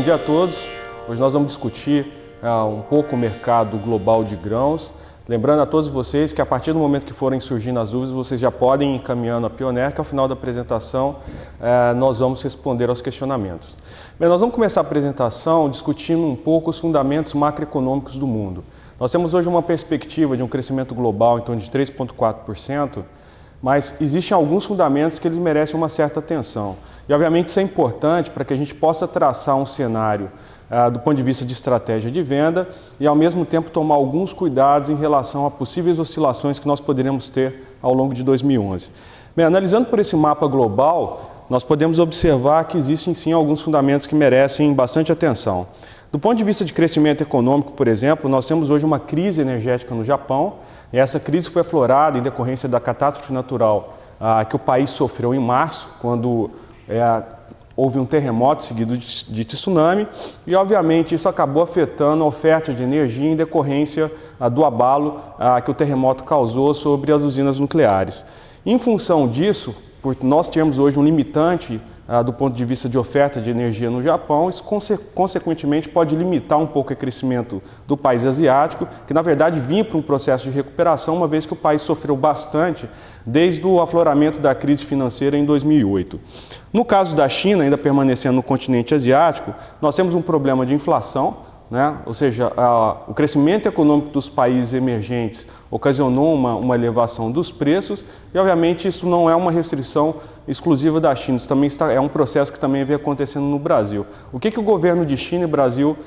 dia a todos. Hoje nós vamos discutir um pouco o mercado global de grãos. Lembrando a todos vocês que a partir do momento que forem surgindo as dúvidas, vocês já podem ir encaminhando a Pioneer, que ao final da apresentação nós vamos responder aos questionamentos. Bem, nós vamos começar a apresentação discutindo um pouco os fundamentos macroeconômicos do mundo. Nós temos hoje uma perspectiva de um crescimento global em torno de 3,4%, mas existem alguns fundamentos que eles merecem uma certa atenção. E obviamente isso é importante para que a gente possa traçar um cenário do ponto de vista de estratégia de venda e ao mesmo tempo tomar alguns cuidados em relação a possíveis oscilações que nós poderemos ter ao longo de 2011. Bem, analisando por esse mapa global, nós podemos observar que existem sim alguns fundamentos que merecem bastante atenção. Do ponto de vista de crescimento econômico, por exemplo, nós temos hoje uma crise energética no Japão, e essa crise foi aflorada em decorrência da catástrofe natural que o país sofreu em março, quando houve um terremoto seguido de tsunami, e obviamente isso acabou afetando a oferta de energia em decorrência do abalo que o terremoto causou sobre as usinas nucleares. Em função disso, por nós termos hoje um limitante do ponto de vista de oferta de energia no Japão, isso consequentemente pode limitar um pouco o crescimento do país asiático, que na verdade vinha para um processo de recuperação, uma vez que o país sofreu bastante desde o afloramento da crise financeira em 2008. No caso da China, ainda permanecendo no continente asiático, nós temos um problema de inflação, ou seja, o crescimento econômico dos países emergentes ocasionou uma elevação dos preços e, obviamente, isso não é uma restrição exclusiva da China, isso também é um processo que também vem acontecendo no Brasil. O que o governo de China e Brasil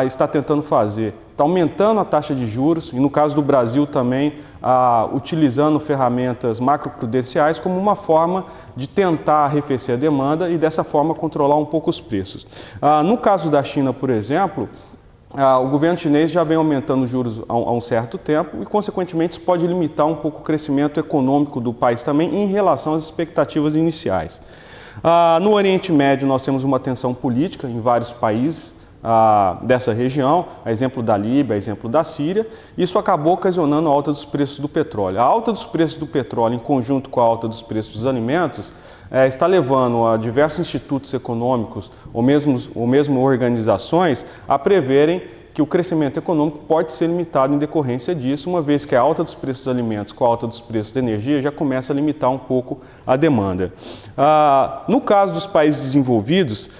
está tentando fazer? Está aumentando a taxa de juros e, no caso do Brasil, também utilizando ferramentas macroprudenciais como uma forma de tentar arrefecer a demanda e, dessa forma, controlar um pouco os preços. No caso da China, por exemplo, o governo chinês já vem aumentando os juros há um certo tempo e, consequentemente, isso pode limitar um pouco o crescimento econômico do país também em relação às expectativas iniciais. No Oriente Médio, nós temos uma tensão política em vários países dessa região, a exemplo da Líbia, a exemplo da Síria. Isso acabou ocasionando a alta dos preços do petróleo. A alta dos preços do petróleo, em conjunto com a alta dos preços dos alimentos, está levando a diversos institutos econômicos ou mesmo organizações a preverem que o crescimento econômico pode ser limitado em decorrência disso, uma vez que a alta dos preços dos alimentos com a alta dos preços da energia já começa a limitar um pouco a demanda. No caso dos países desenvolvidos,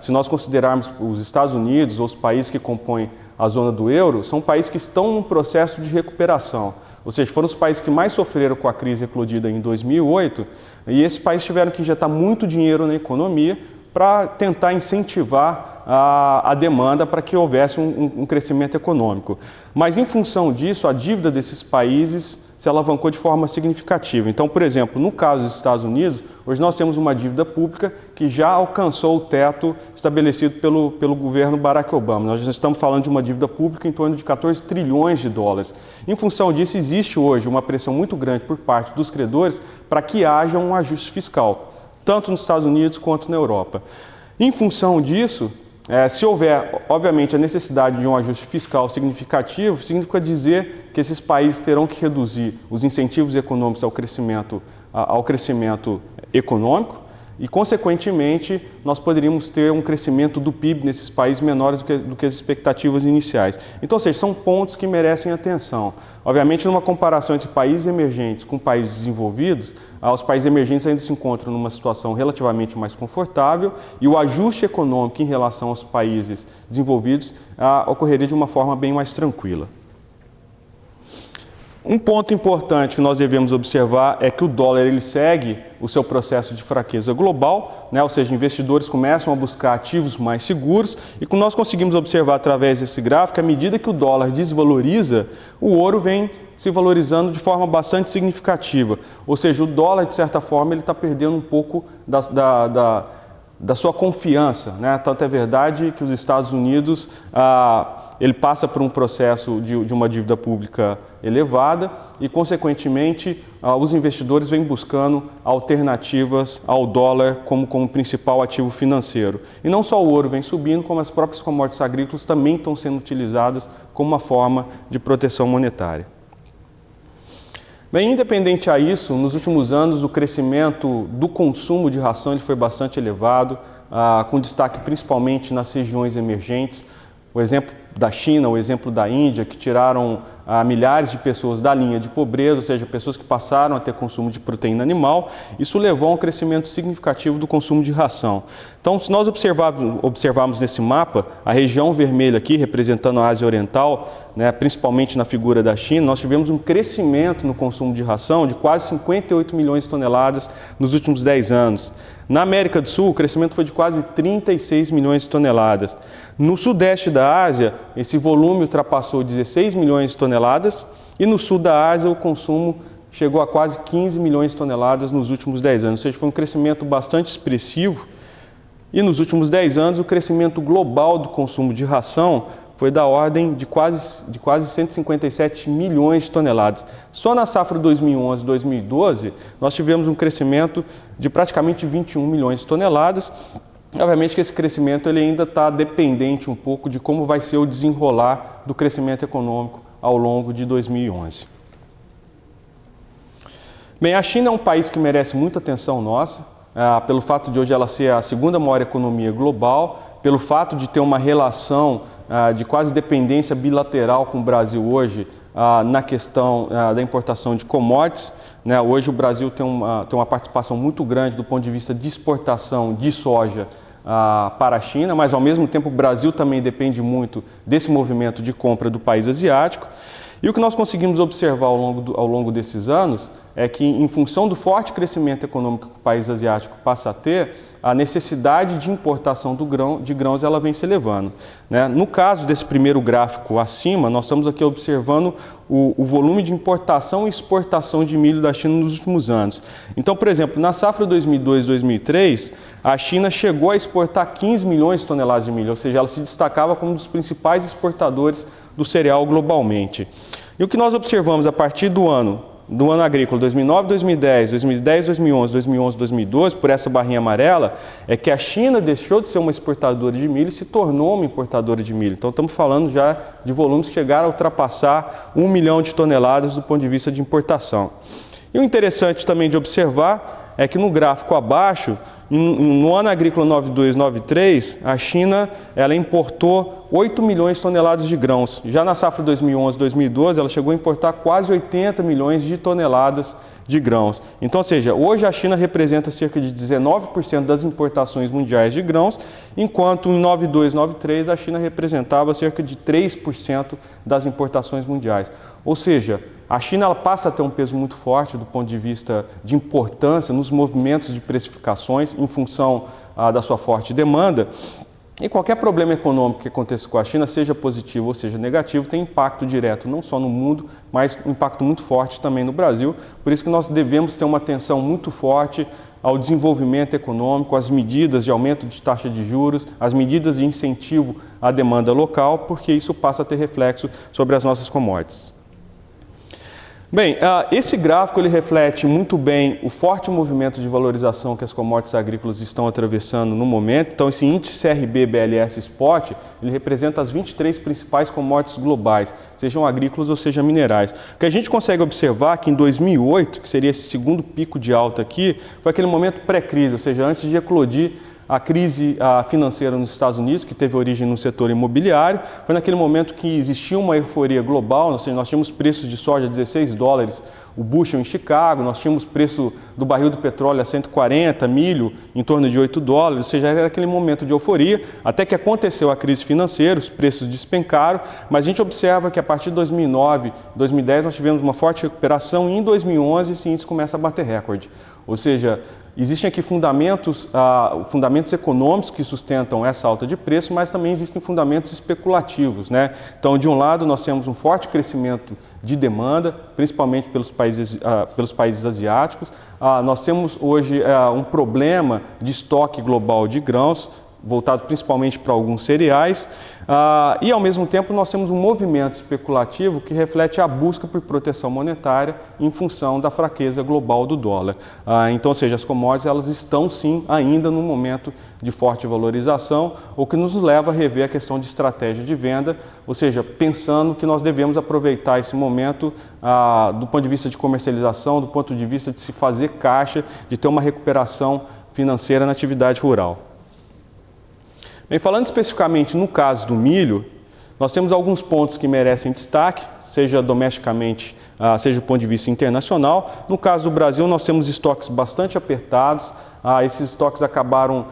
se nós considerarmos os Estados Unidos ou os países que compõem a zona do euro, são países que estão num processo de recuperação. Ou seja, foram os países que mais sofreram com a crise eclodida em 2008 e esses países tiveram que injetar muito dinheiro na economia para tentar incentivar a demanda para que houvesse um crescimento econômico. Mas, em função disso, a dívida desses países se alavancou de forma significativa. Então, por exemplo, no caso dos Estados Unidos, hoje nós temos uma dívida pública que já alcançou o teto estabelecido pelo governo Barack Obama. Nós já estamos falando de uma dívida pública em torno de 14 trilhões de dólares. Em função disso, existe hoje uma pressão muito grande por parte dos credores para que haja um ajuste fiscal, tanto nos Estados Unidos quanto na Europa. Em função disso, se houver, obviamente, a necessidade de um ajuste fiscal significativo, significa dizer que esses países terão que reduzir os incentivos econômicos ao crescimento econômico e, consequentemente, nós poderíamos ter um crescimento do PIB nesses países menores do que as expectativas iniciais. Então, ou seja, são pontos que merecem atenção. Obviamente, numa comparação entre países emergentes com países desenvolvidos, os países emergentes ainda se encontram numa situação relativamente mais confortável e o ajuste econômico em relação aos países desenvolvidos ocorreria de uma forma bem mais tranquila. Um ponto importante que nós devemos observar é que o dólar ele segue o seu processo de fraqueza global, ou seja, investidores começam a buscar ativos mais seguros e como nós conseguimos observar através desse gráfico, à medida que o dólar desvaloriza, o ouro vem se valorizando de forma bastante significativa. Ou seja, o dólar, de certa forma, ele está perdendo um pouco da sua confiança. Tanto é verdade que os Estados Unidos ele passa por um processo de uma dívida pública elevada e, consequentemente, os investidores vêm buscando alternativas ao dólar como principal ativo financeiro. E não só o ouro vem subindo, como as próprias commodities agrícolas também estão sendo utilizadas como uma forma de proteção monetária. Bem, independente a isso, nos últimos anos o crescimento do consumo de ração ele foi bastante elevado. com destaque principalmente nas regiões emergentes. O exemplo da China, o exemplo da Índia, que tiraram milhares de pessoas da linha de pobreza, ou seja, pessoas que passaram a ter consumo de proteína animal. Isso levou a um crescimento significativo do consumo de ração. Então, se nós observarmos nesse mapa, a região vermelha aqui, representando a Ásia Oriental, né, principalmente na figura da China, nós tivemos um crescimento no consumo de ração de quase 58 milhões de toneladas nos últimos 10 anos. Na América do Sul, o crescimento foi de quase 36 milhões de toneladas. No sudeste da Ásia, esse volume ultrapassou 16 milhões de toneladas e no sul da Ásia o consumo chegou a quase 15 milhões de toneladas nos últimos 10 anos. Ou seja, foi um crescimento bastante expressivo. E nos últimos 10 anos, o crescimento global do consumo de ração foi da ordem de quase 157 milhões de toneladas. Só na safra 2011-2012, nós tivemos um crescimento de praticamente 21 milhões de toneladas. Obviamente que esse crescimento ele ainda está dependente um pouco de como vai ser o desenrolar do crescimento econômico ao longo de 2011. Bem, a China é um país que merece muita atenção nossa, pelo fato de hoje ela ser a segunda maior economia global, pelo fato de ter uma relação de quase dependência bilateral com o Brasil hoje na questão da importação de commodities. Né? Hoje o Brasil tem uma participação muito grande do ponto de vista de exportação de soja para a China, mas ao mesmo tempo o Brasil também depende muito desse movimento de compra do país asiático. E o que nós conseguimos observar ao longo desses anos é que, em função do forte crescimento econômico que o país asiático passa a ter, a necessidade de importação de grãos ela vem se elevando. Né? No caso desse primeiro gráfico acima, nós estamos aqui observando o volume de importação e exportação de milho da China nos últimos anos. Então, por exemplo, na safra 2002-2003, a China chegou a exportar 15 milhões de toneladas de milho, ou seja, ela se destacava como um dos principais exportadores do cereal globalmente. E o que nós observamos a partir do ano agrícola 2009, 2010, 2010, 2011, 2011, 2012, por essa barrinha amarela, é que a China deixou de ser uma exportadora de milho e se tornou uma importadora de milho. Então estamos falando já de volumes que chegaram a ultrapassar 1 milhão de toneladas do ponto de vista de importação. E o interessante também de observar é que no gráfico abaixo, no ano agrícola 92-93, a China ela importou 8 milhões de toneladas de grãos. Já na safra 2011-2012, ela chegou a importar quase 80 milhões de toneladas de grãos. Então, ou seja, hoje a China representa cerca de 19% das importações mundiais de grãos, enquanto em 92-93 a China representava cerca de 3% das importações mundiais. Ou seja, a China ela passa a ter um peso muito forte do ponto de vista de importância nos movimentos de precificações em função da sua forte demanda. E qualquer problema econômico que aconteça com a China, seja positivo ou seja negativo, tem impacto direto não só no mundo, mas um impacto muito forte também no Brasil. Por isso que nós devemos ter uma atenção muito forte ao desenvolvimento econômico, às medidas de aumento de taxa de juros, às medidas de incentivo à demanda local, porque isso passa a ter reflexo sobre as nossas commodities. Bem, esse gráfico ele reflete muito bem o forte movimento de valorização que as commodities agrícolas estão atravessando no momento. Então, esse índice CRB-BLS Spot, ele representa as 23 principais commodities globais, sejam agrícolas ou sejam minerais. O que a gente consegue observar é que em 2008, que seria esse segundo pico de alta aqui, foi aquele momento pré-crise, ou seja, antes de eclodir a crise financeira nos Estados Unidos, que teve origem no setor imobiliário. Foi naquele momento que existia uma euforia global, ou seja, nós tínhamos preços de soja a 16 dólares o bushel em Chicago, nós tínhamos preço do barril do petróleo a 140, milho em torno de 8 dólares, ou seja, era aquele momento de euforia, até que aconteceu a crise financeira, os preços despencaram, mas a gente observa que a partir de 2009, 2010 nós tivemos uma forte recuperação e em 2011 esse índice começa a bater recorde. Ou seja, existem aqui fundamentos econômicos que sustentam essa alta de preço, mas também existem fundamentos especulativos, né? Então, de um lado, nós temos um forte crescimento de demanda, principalmente pelos países asiáticos. Nós temos hoje um problema de estoque global de grãos, voltado principalmente para alguns cereais, e ao mesmo tempo nós temos um movimento especulativo que reflete a busca por proteção monetária em função da fraqueza global do dólar. Então, ou seja, as commodities elas estão sim ainda num momento de forte valorização, o que nos leva a rever a questão de estratégia de venda, ou seja, pensando que nós devemos aproveitar esse momento do ponto de vista de comercialização, do ponto de vista de se fazer caixa, de ter uma recuperação financeira na atividade rural. Bem, falando especificamente no caso do milho, nós temos alguns pontos que merecem destaque, seja domesticamente, seja do ponto de vista internacional. No caso do Brasil, nós temos estoques bastante apertados. Esses estoques acabaram,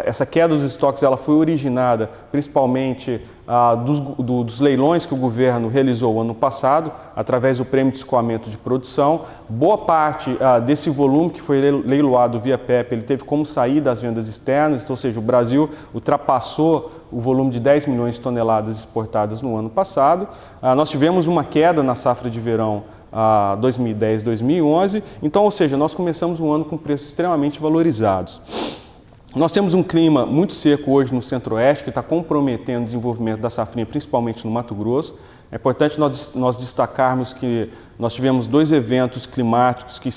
essa queda dos estoques ela foi originada principalmente dos leilões que o governo realizou ano passado, através do prêmio de escoamento de produção. Boa parte desse volume que foi leiloado via PEP, ele teve como sair das vendas externas, então, ou seja, o Brasil ultrapassou o volume de 10 milhões de toneladas exportadas no ano passado. Nós tivemos uma queda na safra de verão 2010-2011, então, ou seja, nós começamos um ano com preços extremamente valorizados. Nós temos um clima muito seco hoje no Centro-Oeste, que está comprometendo o desenvolvimento da safrinha, principalmente no Mato Grosso. É importante nós destacarmos que nós tivemos 2 eventos climáticos que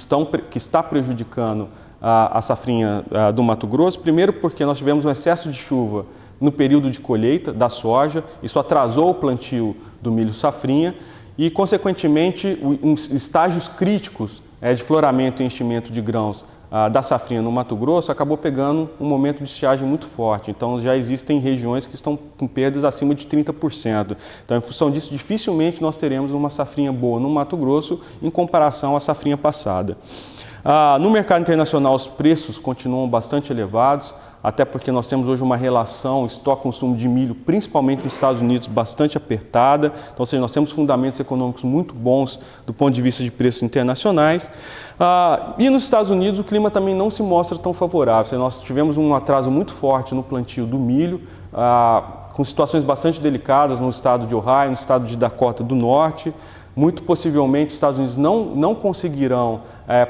está prejudicando a safrinha do Mato Grosso. Primeiro, porque nós tivemos um excesso de chuva no período de colheita da soja, isso atrasou o plantio do milho safrinha e, consequentemente, estágios críticos de floramento e enchimento de grãos da safrinha no Mato Grosso acabou pegando um momento de estiagem muito forte. Então, já existem regiões que estão com perdas acima de 30%. Então, em função disso, dificilmente nós teremos uma safrinha boa no Mato Grosso em comparação à safrinha passada. No mercado internacional, os preços continuam bastante elevados, até porque nós temos hoje uma relação estoque-consumo de milho, principalmente nos Estados Unidos, bastante apertada. Então, ou seja, nós temos fundamentos econômicos muito bons do ponto de vista de preços internacionais. E nos Estados Unidos o clima também não se mostra tão favorável. Nós tivemos um atraso muito forte no plantio do milho, com situações bastante delicadas no estado de Ohio, no estado de Dakota do Norte. Muito possivelmente os Estados Unidos não conseguirão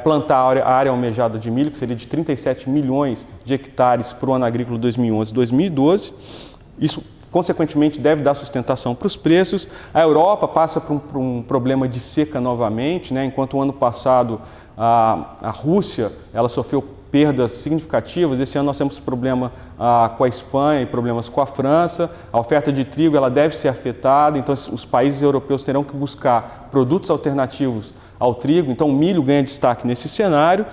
plantar a área almejada de milho, que seria de 37 milhões de hectares para o ano agrícola 2011-2012. Isso, consequentemente, deve dar sustentação para os preços. A Europa passa por um problema de seca novamente, né? Enquanto o ano passado a Rússia ela sofreu perdas significativas. Esse ano nós temos problema com a Espanha e problemas com a França. A oferta de trigo ela deve ser afetada, então os países europeus terão que buscar produtos alternativos ao trigo, então o milho ganha destaque nesse cenário.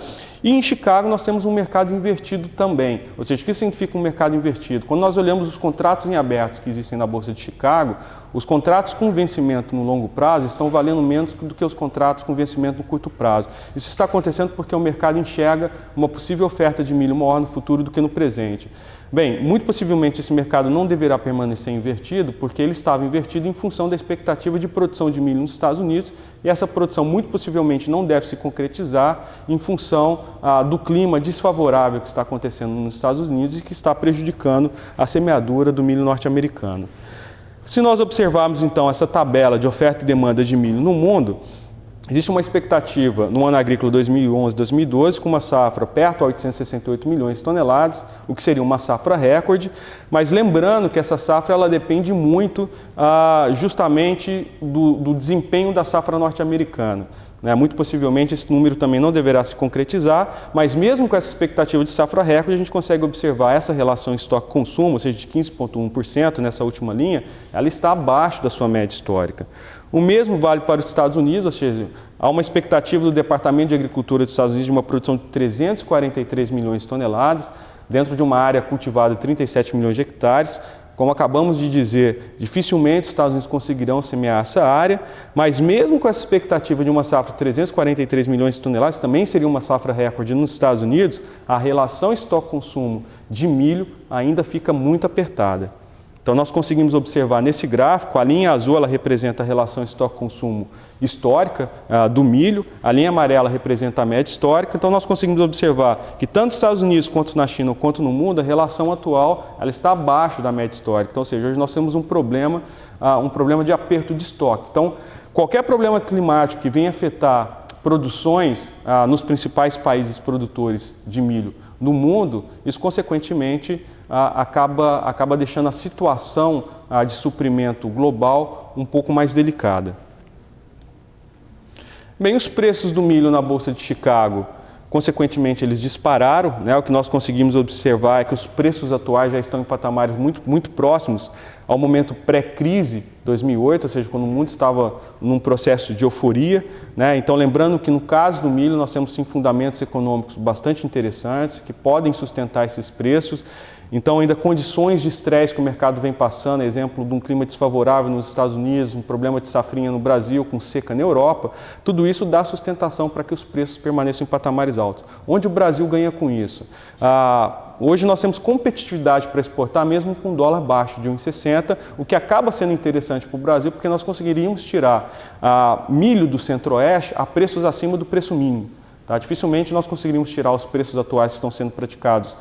E em Chicago nós temos um mercado invertido também. Ou seja, o que significa um mercado invertido? Quando nós olhamos os contratos em abertos que existem na Bolsa de Chicago, os contratos com vencimento no longo prazo estão valendo menos do que os contratos com vencimento no curto prazo. Isso está acontecendo porque o mercado enxerga uma possível oferta de milho maior no futuro do que no presente. Bem, muito possivelmente esse mercado não deverá permanecer invertido, porque ele estava invertido em função da expectativa de produção de milho nos Estados Unidos, e essa produção muito possivelmente não deve se concretizar em função do clima desfavorável que está acontecendo nos Estados Unidos e que está prejudicando a semeadura do milho norte-americano. Se nós observarmos então essa tabela de oferta e demanda de milho no mundo, existe uma expectativa no ano agrícola 2011-2012 com uma safra perto a 868 milhões de toneladas, o que seria uma safra recorde, mas lembrando que essa safra ela depende muito justamente do desempenho da safra norte-americana. Muito possivelmente esse número também não deverá se concretizar, mas mesmo com essa expectativa de safra recorde, a gente consegue observar essa relação estoque-consumo, ou seja, de 15,1% nessa última linha, ela está abaixo da sua média histórica. O mesmo vale para os Estados Unidos, ou seja, há uma expectativa do Departamento de Agricultura dos Estados Unidos de uma produção de 343 milhões de toneladas, dentro de uma área cultivada de 37 milhões de hectares. Como acabamos de dizer, dificilmente os Estados Unidos conseguirão semear essa área, mas mesmo com essa expectativa de uma safra de 343 milhões de toneladas, também seria uma safra recorde nos Estados Unidos, a relação estoque-consumo de milho ainda fica muito apertada. Então nós conseguimos observar nesse gráfico, a linha azul ela representa a relação estoque-consumo histórica do milho, a linha amarela representa a média histórica, então nós conseguimos observar que tanto nos Estados Unidos quanto na China quanto no mundo, a relação atual ela está abaixo da média histórica, então, ou seja, hoje nós temos um problema de aperto de estoque. Então, qualquer problema climático que venha afetar produções nos principais países produtores de milho no mundo, isso consequentemente acaba deixando a situação de suprimento global um pouco mais delicada. Bem, os preços do milho na Bolsa de Chicago, consequentemente, eles dispararam, né? O que nós conseguimos observar é que os preços atuais já estão em patamares muito próximos ao momento pré-crise 2008, ou seja, quando o mundo estava num processo de euforia, né? Então, lembrando que no caso do milho nós temos sim fundamentos econômicos bastante interessantes que podem sustentar esses preços. Então, ainda condições de estresse que o mercado vem passando, exemplo de um clima desfavorável nos Estados Unidos, um problema de safrinha no Brasil, com seca na Europa, tudo isso dá sustentação para que os preços permaneçam em patamares altos. Onde o Brasil ganha com isso? Hoje nós temos competitividade para exportar mesmo com um dólar baixo de 1,60, o que acaba sendo interessante para o Brasil, porque nós conseguiríamos tirar milho do Centro-Oeste a preços acima do preço mínimo. Tá? Dificilmente nós conseguiríamos tirar os preços atuais que estão sendo praticados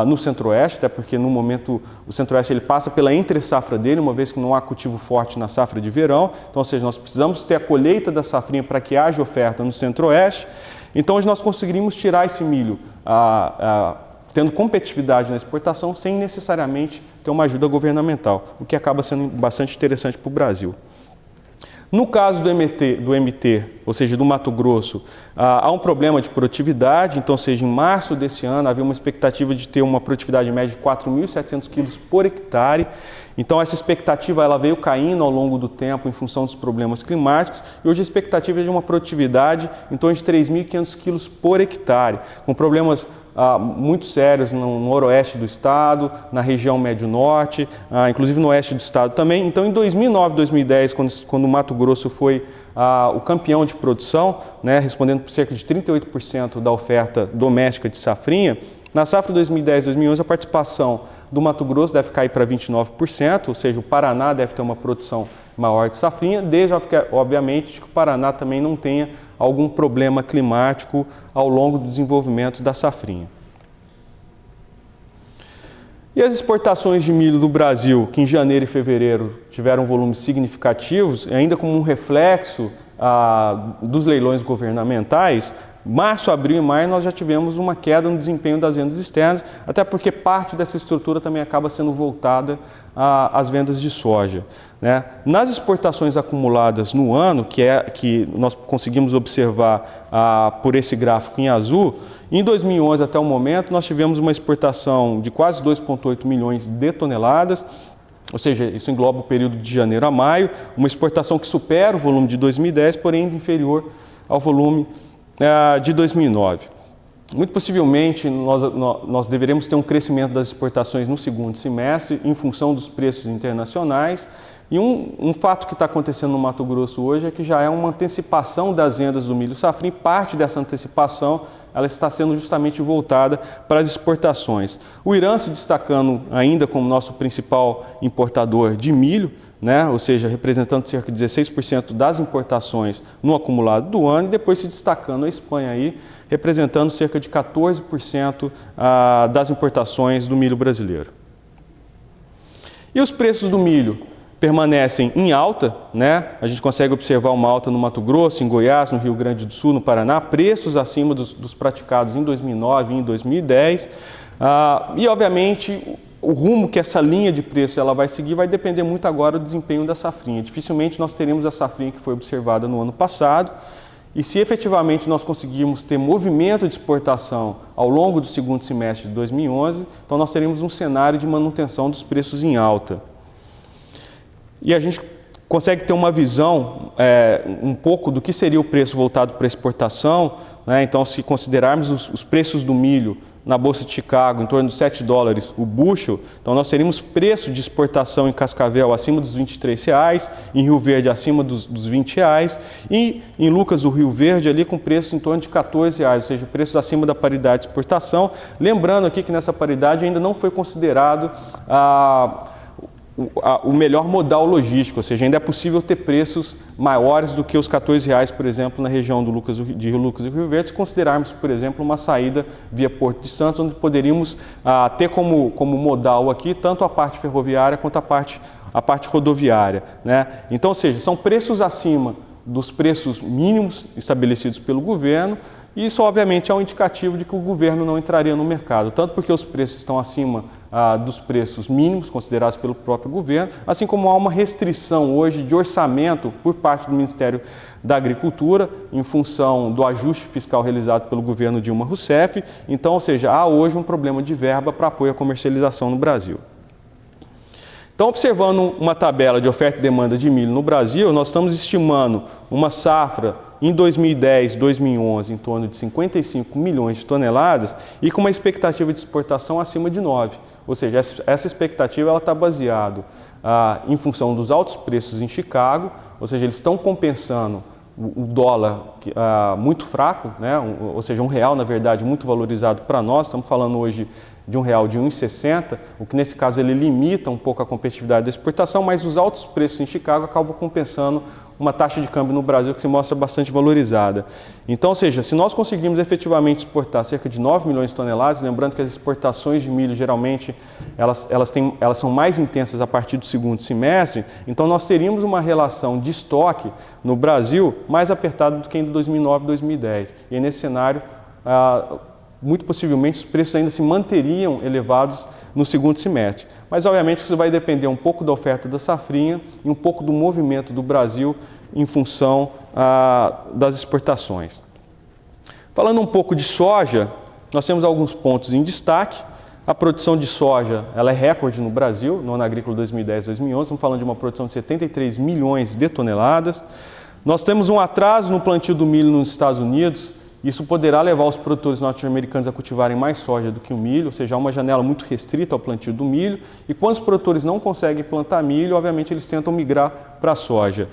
no Centro-Oeste, até porque no momento o Centro-Oeste ele passa pela entre-safra dele, uma vez que não há cultivo forte na safra de verão. Então, ou seja, nós precisamos ter a colheita da safrinha para que haja oferta no Centro-Oeste. Então, hoje nós conseguiríamos tirar esse milho tendo competitividade na exportação sem necessariamente ter uma ajuda governamental, o que acaba sendo bastante interessante para o Brasil. No caso do MT, ou seja, do Mato Grosso, há um problema de produtividade, então, ou seja, em março desse ano havia uma expectativa de ter uma produtividade média de 4.700 quilos por hectare. Então, essa expectativa ela veio caindo ao longo do tempo em função dos problemas climáticos e hoje a expectativa é de uma produtividade em torno de 3.500 quilos por hectare, com problemas muito sérios no noroeste do estado, na região médio-norte, inclusive no oeste do estado também. Então, em 2009, 2010, quando o Mato Grosso foi o campeão de produção, né, respondendo por cerca de 38% da oferta doméstica de safrinha, na safra 2010-2011 a participação do Mato Grosso deve cair para 29%, ou seja, o Paraná deve ter uma produção maior de safrinha, desde, obviamente, que o Paraná também não tenha algum problema climático ao longo do desenvolvimento da safrinha. E as exportações de milho do Brasil, que em janeiro e fevereiro tiveram volumes significativos, ainda como um reflexo dos leilões governamentais, março, abril e maio nós já tivemos uma queda no desempenho das vendas externas, até porque parte dessa estrutura também acaba sendo voltada às vendas de soja, né? Nas exportações acumuladas no ano, que nós conseguimos observar por esse gráfico em azul, em 2011 até o momento nós tivemos uma exportação de quase 2,8 milhões de toneladas, ou seja, isso engloba o período de janeiro a maio, uma exportação que supera o volume de 2010, porém inferior ao volume de 2009. Muito possivelmente nós deveremos ter um crescimento das exportações no segundo semestre em função dos preços internacionais. E um fato que está acontecendo no Mato Grosso hoje é que já é uma antecipação das vendas do milho safrinha e parte dessa antecipação ela está sendo justamente voltada para as exportações. O Irã se destacando ainda como nosso principal importador de milho, né? Ou seja, representando cerca de 16% das importações no acumulado do ano, e depois se destacando a Espanha aí, representando cerca de 14% das importações do milho brasileiro. E os preços do milho permanecem em alta, né? A gente consegue observar uma alta no Mato Grosso, em Goiás, no Rio Grande do Sul, no Paraná, preços acima dos praticados em 2009 e em 2010. E, obviamente, o rumo que essa linha de preço ela vai seguir vai depender muito agora do desempenho da safrinha. Dificilmente nós teremos a safrinha que foi observada no ano passado. E se efetivamente nós conseguirmos ter movimento de exportação ao longo do segundo semestre de 2011, então nós teremos um cenário de manutenção dos preços em alta. E a gente consegue ter uma visão um pouco do que seria o preço voltado para a exportação, né? Então, se considerarmos os preços do milho na Bolsa de Chicago em torno de $7 o bushel, então nós teríamos preço de exportação em Cascavel acima dos R$23, em Rio Verde acima dos R$20 e em Lucas do Rio Verde ali com preço em torno de R$14, ou seja, preços acima da paridade de exportação. Lembrando aqui que nessa paridade ainda não foi considerado o melhor modal logístico, ou seja, ainda é possível ter preços maiores do que os R$14, por exemplo, na região de Rio Lucas e Rio Verde, se considerarmos, por exemplo, uma saída via Porto de Santos, onde poderíamos ter como modal aqui tanto a parte ferroviária quanto a parte rodoviária, né? Então, ou seja, são preços acima dos preços mínimos estabelecidos pelo governo. E isso, obviamente, é um indicativo de que o governo não entraria no mercado, tanto porque os preços estão acima dos preços mínimos considerados pelo próprio governo, assim como há uma restrição hoje de orçamento por parte do Ministério da Agricultura, em função do ajuste fiscal realizado pelo governo Dilma Rousseff. Então, ou seja, há hoje um problema de verba para apoio à comercialização no Brasil. Então, observando uma tabela de oferta e demanda de milho no Brasil, nós estamos estimando uma safra em 2010, 2011, em torno de 55 milhões de toneladas e com uma expectativa de exportação acima de 9. Ou seja, essa expectativa está baseada em função dos altos preços em Chicago, ou seja, eles estão compensando o dólar muito fraco, né? Ou seja, um real, na verdade, muito valorizado para nós. Estamos falando hoje de um real de 1,60, o que nesse caso ele limita um pouco a competitividade da exportação, mas os altos preços em Chicago acabam compensando uma taxa de câmbio no Brasil que se mostra bastante valorizada. Então, ou seja, se nós conseguirmos efetivamente exportar cerca de 9 milhões de toneladas, lembrando que as exportações de milho geralmente elas são mais intensas a partir do segundo semestre, então nós teríamos uma relação de estoque no Brasil mais apertada do que em 2009 e 2010. E aí, nesse cenário, muito possivelmente os preços ainda se manteriam elevados no segundo semestre. Mas, obviamente, isso vai depender um pouco da oferta da safrinha e um pouco do movimento do Brasil em função das exportações. Falando um pouco de soja, nós temos alguns pontos em destaque. A produção de soja ela é recorde no Brasil, no ano agrícola 2010-2011. Estamos falando de uma produção de 73 milhões de toneladas. Nós temos um atraso no plantio do milho nos Estados Unidos. Isso poderá levar os produtores norte-americanos a cultivarem mais soja do que o milho, ou seja, há uma janela muito restrita ao plantio do milho. E quando os produtores não conseguem plantar milho, obviamente eles tentam migrar para a soja.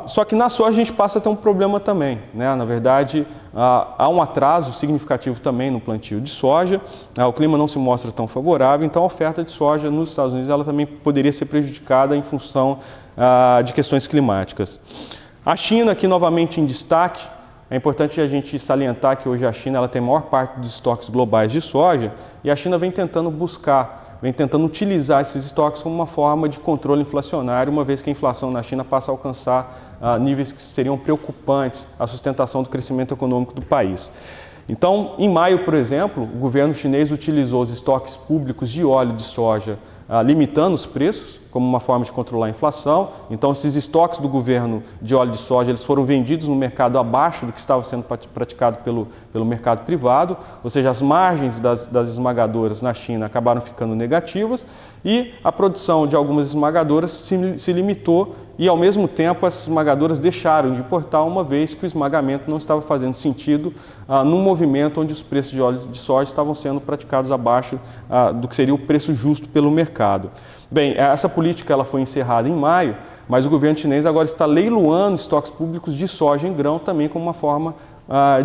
Só que na soja a gente passa a ter um problema também, né? Na verdade, há um atraso significativo também no plantio de soja, o clima não se mostra tão favorável, então a oferta de soja nos Estados Unidos ela também poderia ser prejudicada em função de questões climáticas. A China aqui novamente em destaque. É importante a gente salientar que hoje a China ela tem a maior parte dos estoques globais de soja e a China vem tentando utilizar esses estoques como uma forma de controle inflacionário, uma vez que a inflação na China passa a alcançar níveis que seriam preocupantes à sustentação do crescimento econômico do país. Então, em maio, por exemplo, o governo chinês utilizou os estoques públicos de óleo de soja, limitando os preços como uma forma de controlar a inflação. Então, esses estoques do governo de óleo de soja eles foram vendidos no mercado abaixo do que estava sendo praticado pelo mercado privado, ou seja, as margens das esmagadoras na China acabaram ficando negativas e a produção de algumas esmagadoras se limitou e, ao mesmo tempo, essas esmagadoras deixaram de importar uma vez que o esmagamento não estava fazendo sentido num movimento onde os preços de óleo de soja estavam sendo praticados abaixo do que seria o preço justo pelo mercado. Bem, essa política ela foi encerrada em maio, mas o governo chinês agora está leiloando estoques públicos de soja em grão também como uma forma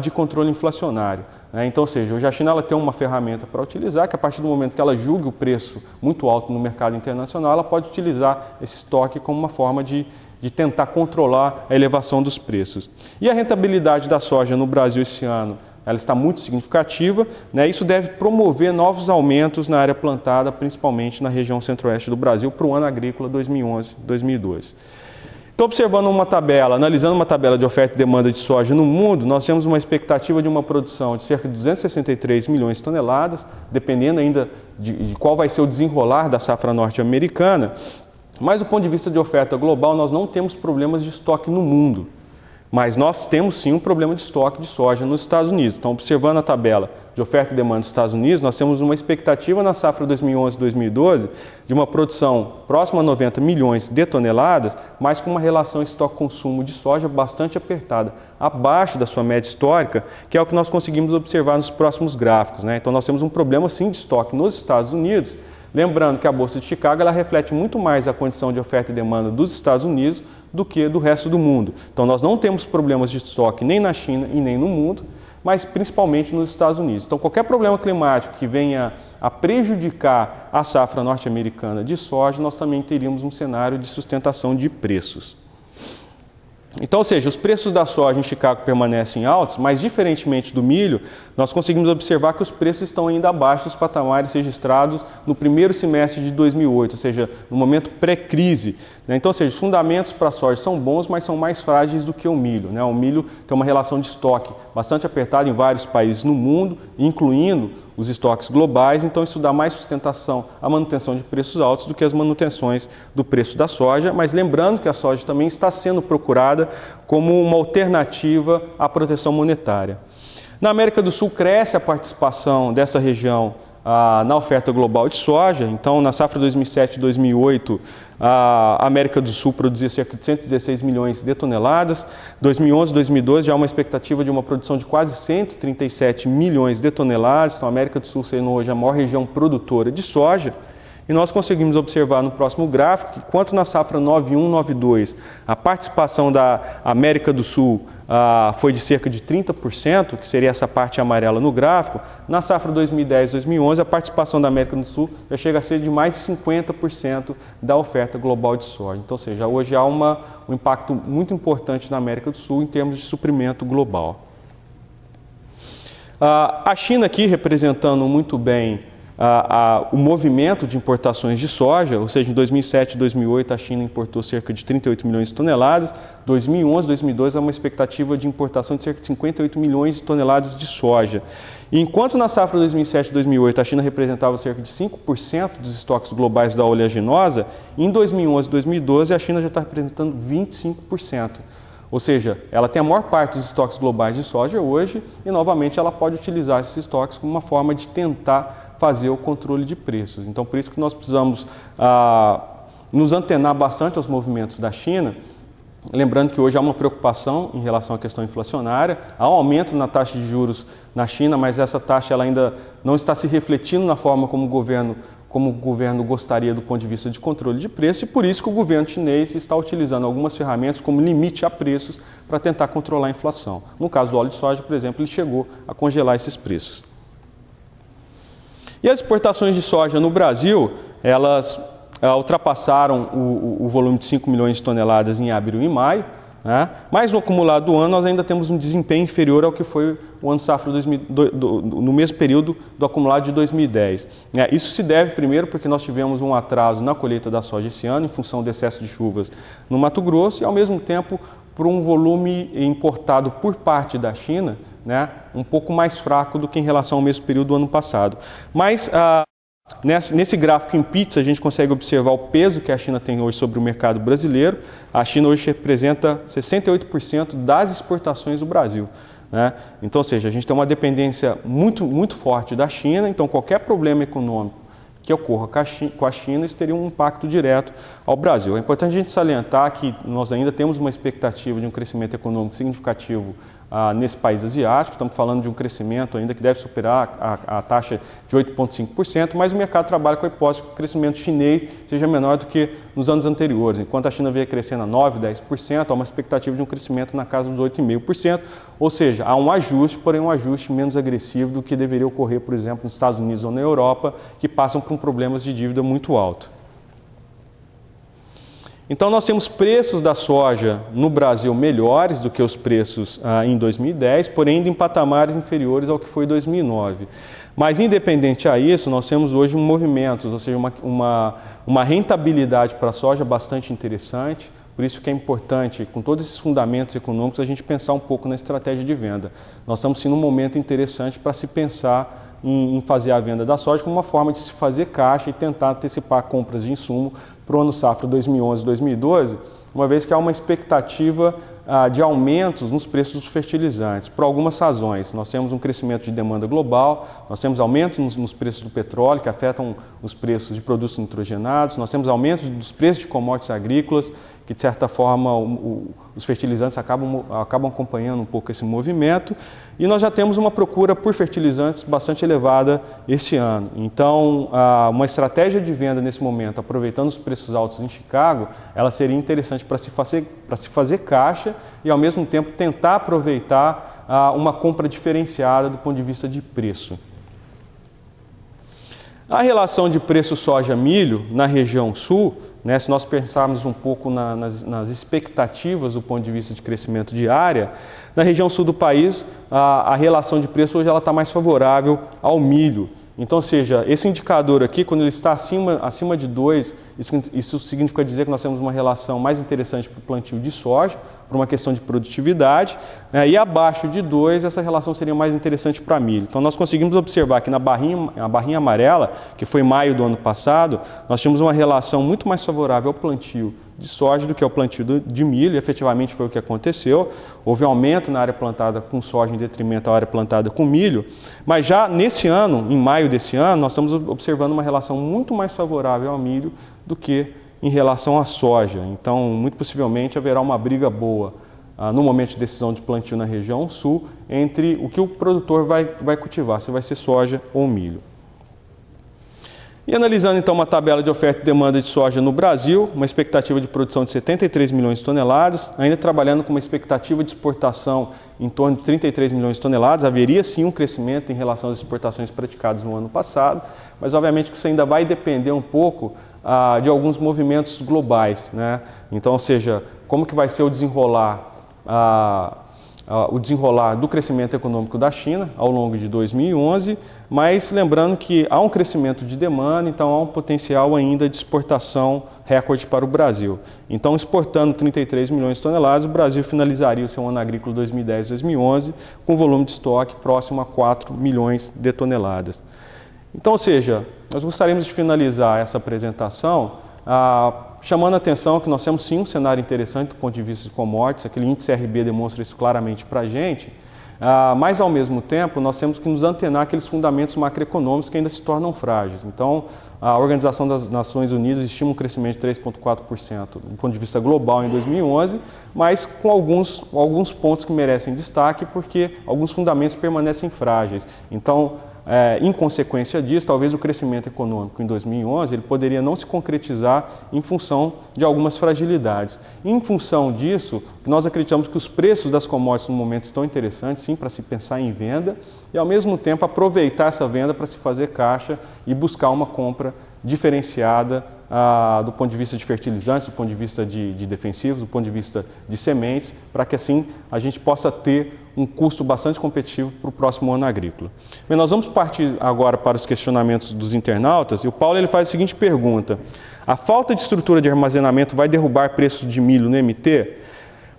de controle inflacionário. Então, ou seja, hoje a China ela tem uma ferramenta para utilizar, que a partir do momento que ela julgue o preço muito alto no mercado internacional, ela pode utilizar esse estoque como uma forma de tentar controlar a elevação dos preços. E a rentabilidade da soja no Brasil esse ano, ela está muito significativa, né? Isso deve promover novos aumentos na área plantada, principalmente na região centro-oeste do Brasil, para o ano agrícola 2011-2012. Então, observando uma tabela, analisando uma tabela de oferta e demanda de soja no mundo, nós temos uma expectativa de uma produção de cerca de 263 milhões de toneladas, dependendo ainda de qual vai ser o desenrolar da safra norte-americana. Mas, do ponto de vista de oferta global, nós não temos problemas de estoque no mundo. Mas nós temos sim um problema de estoque de soja nos Estados Unidos. Então, observando a tabela de oferta e demanda dos Estados Unidos, nós temos uma expectativa na safra 2011-2012 de uma produção próxima a 90 milhões de toneladas, mas com uma relação estoque-consumo de soja bastante apertada, abaixo da sua média histórica, que é o que nós conseguimos observar nos próximos gráficos, né? Então, nós temos um problema sim de estoque nos Estados Unidos. Lembrando que a Bolsa de Chicago ela reflete muito mais a condição de oferta e demanda dos Estados Unidos do que do resto do mundo. Então, nós não temos problemas de estoque nem na China e nem no mundo, mas principalmente nos Estados Unidos. Então, qualquer problema climático que venha a prejudicar a safra norte-americana de soja, nós também teríamos um cenário de sustentação de preços. Então, ou seja, os preços da soja em Chicago permanecem altos, mas diferentemente do milho, nós conseguimos observar que os preços estão ainda abaixo dos patamares registrados no primeiro semestre de 2008, ou seja, no momento pré-crise. Então, ou seja, os fundamentos para a soja são bons, mas são mais frágeis do que o milho. O milho tem uma relação de estoque bastante apertada em vários países no mundo, incluindo os estoques globais, então isso dá mais sustentação à manutenção de preços altos do que as manutenções do preço da soja, mas lembrando que a soja também está sendo procurada como uma alternativa à proteção monetária. Na América do Sul cresce a participação dessa região na oferta global de soja. Então, na safra 2007-2008, a América do Sul produzia cerca de 116 milhões de toneladas. 2011-2012 já há uma expectativa de uma produção de quase 137 milhões de toneladas. Então, a América do Sul sendo hoje a maior região produtora de soja. E nós conseguimos observar no próximo gráfico que, enquanto na safra 91-92 a participação da América do Sul foi de cerca de 30%, que seria essa parte amarela no gráfico, na safra 2010-2011 a participação da América do Sul já chega a ser de mais de 50% da oferta global de soja. Então, ou seja, hoje há um impacto muito importante na América do Sul em termos de suprimento global. A China aqui representando muito bem o movimento de importações de soja, ou seja, em 2007 e 2008 a China importou cerca de 38 milhões de toneladas, 2011 e 2012 há uma expectativa de importação de cerca de 58 milhões de toneladas de soja. E enquanto na safra 2007 e 2008 a China representava cerca de 5% dos estoques globais da oleaginosa, em 2011 e 2012 a China já está representando 25%. Ou seja, ela tem a maior parte dos estoques globais de soja hoje e, novamente, ela pode utilizar esses estoques como uma forma de tentar fazer o controle de preços. Então, por isso que nós precisamos nos antenar bastante aos movimentos da China, lembrando que hoje há uma preocupação em relação à questão inflacionária, há um aumento na taxa de juros na China, mas essa taxa ela ainda não está se refletindo na forma como o governo gostaria do ponto de vista de controle de preço, e por isso que o governo chinês está utilizando algumas ferramentas como limite a preços para tentar controlar a inflação. No caso do óleo de soja, por exemplo, ele chegou a congelar esses preços. E as exportações de soja no Brasil, elas ultrapassaram o volume de 5 milhões de toneladas em abril e maio, né? Mas no acumulado do ano nós ainda temos um desempenho inferior ao que foi o ano safra no mesmo período do acumulado de 2010. Isso se deve primeiro porque nós tivemos um atraso na colheita da soja esse ano em função do excesso de chuvas no Mato Grosso e ao mesmo tempo por um volume importado por parte da China, né, um pouco mais fraco do que em relação ao mesmo período do ano passado. Mas nesse gráfico em pizza a gente consegue observar o peso que a China tem hoje sobre o mercado brasileiro. A China hoje representa 68% das exportações do Brasil, né? Então, ou seja, a gente tem uma dependência muito forte da China, então qualquer problema econômico que ocorra com a China, isso teria um impacto direto ao Brasil. É importante a gente salientar que nós ainda temos uma expectativa de um crescimento econômico significativo nesse país asiático. Estamos falando de um crescimento ainda que deve superar a taxa de 8,5%, mas o mercado trabalha com a hipótese que o crescimento chinês seja menor do que nos anos anteriores. Enquanto a China veio crescendo a 9%, 10%, há uma expectativa de um crescimento na casa dos 8,5%, ou seja, há um ajuste, porém um ajuste menos agressivo do que deveria ocorrer, por exemplo, nos Estados Unidos ou na Europa, que passam por problemas de dívida muito alto. Então, nós temos preços da soja no Brasil melhores do que os preços em 2010, porém ainda em patamares inferiores ao que foi em 2009. Mas, independente a isso, nós temos hoje um movimento, ou seja, uma rentabilidade para a soja bastante interessante. Por isso que é importante, com todos esses fundamentos econômicos, a gente pensar um pouco na estratégia de venda. Nós estamos sim num momento interessante para se pensar em fazer a venda da soja como uma forma de se fazer caixa e tentar antecipar compras de insumo para o ano safra 2011-2012, uma vez que há uma expectativa de aumentos nos preços dos fertilizantes, por algumas razões. Nós temos um crescimento de demanda global, nós temos aumento nos preços do petróleo, que afetam os preços de produtos nitrogenados, nós temos aumento dos preços de commodities agrícolas, que de certa forma os fertilizantes acabam acompanhando um pouco esse movimento, e nós já temos uma procura por fertilizantes bastante elevada esse ano. Então, uma estratégia de venda nesse momento, aproveitando os preços altos em Chicago, ela seria interessante para se fazer caixa e, ao mesmo tempo, tentar aproveitar uma compra diferenciada do ponto de vista de preço. A relação de preço soja-milho na região sul, né, se nós pensarmos um pouco nas expectativas do ponto de vista de crescimento de área, na região sul do país, a relação de preço hoje está mais favorável ao milho. Então, ou seja, esse indicador aqui, quando ele está acima de 2, isso significa dizer que nós temos uma relação mais interessante para o plantio de soja, por uma questão de produtividade, né, e abaixo de 2, essa relação seria mais interessante para milho. Então, nós conseguimos observar que na barrinha amarela, que foi maio do ano passado, nós tínhamos uma relação muito mais favorável ao plantio de soja do que ao plantio de milho, e efetivamente foi o que aconteceu. Houve um aumento na área plantada com soja em detrimento à área plantada com milho, mas já nesse ano, em maio desse ano, nós estamos observando uma relação muito mais favorável ao milho do que em relação à soja. Então, muito possivelmente haverá uma briga boa no momento de decisão de plantio na região sul entre o que o produtor vai cultivar, se vai ser soja ou milho. E analisando então uma tabela de oferta e demanda de soja no Brasil, uma expectativa de produção de 73 milhões de toneladas, ainda trabalhando com uma expectativa de exportação em torno de 33 milhões de toneladas, haveria sim um crescimento em relação às exportações praticadas no ano passado, mas obviamente que isso ainda vai depender um pouco de alguns movimentos globais, né? Então, ou seja, como que vai ser o desenrolar do crescimento econômico da China ao longo de 2011, mas lembrando que há um crescimento de demanda, então há um potencial ainda de exportação recorde para o Brasil. Então, exportando 33 milhões de toneladas, o Brasil finalizaria o seu ano agrícola 2010-2011 com volume de estoque próximo a 4 milhões de toneladas. Então, ou seja, nós gostaríamos de finalizar essa apresentação chamando a atenção que nós temos sim um cenário interessante do ponto de vista de commodities, aquele índice RB demonstra isso claramente para a gente, mas ao mesmo tempo nós temos que nos antenar aqueles fundamentos macroeconômicos que ainda se tornam frágeis. Então, a Organização das Nações Unidas estima um crescimento de 3,4% do ponto de vista global em 2011, mas com alguns pontos que merecem destaque porque alguns fundamentos permanecem frágeis. Então, em consequência disso, talvez o crescimento econômico em 2011 ele poderia não se concretizar em função de algumas fragilidades. Em função disso, nós acreditamos que os preços das commodities no momento estão interessantes, sim, para se pensar em venda e, ao mesmo tempo, aproveitar essa venda para se fazer caixa e buscar uma compra diferenciada do ponto de vista de fertilizantes, do ponto de vista de defensivos, do ponto de vista de sementes, para que assim a gente possa ter um custo bastante competitivo para o próximo ano agrícola. Bem, nós vamos partir agora para os questionamentos dos internautas e o Paulo ele faz a seguinte pergunta: a falta de estrutura de armazenamento vai derrubar preços de milho no MT?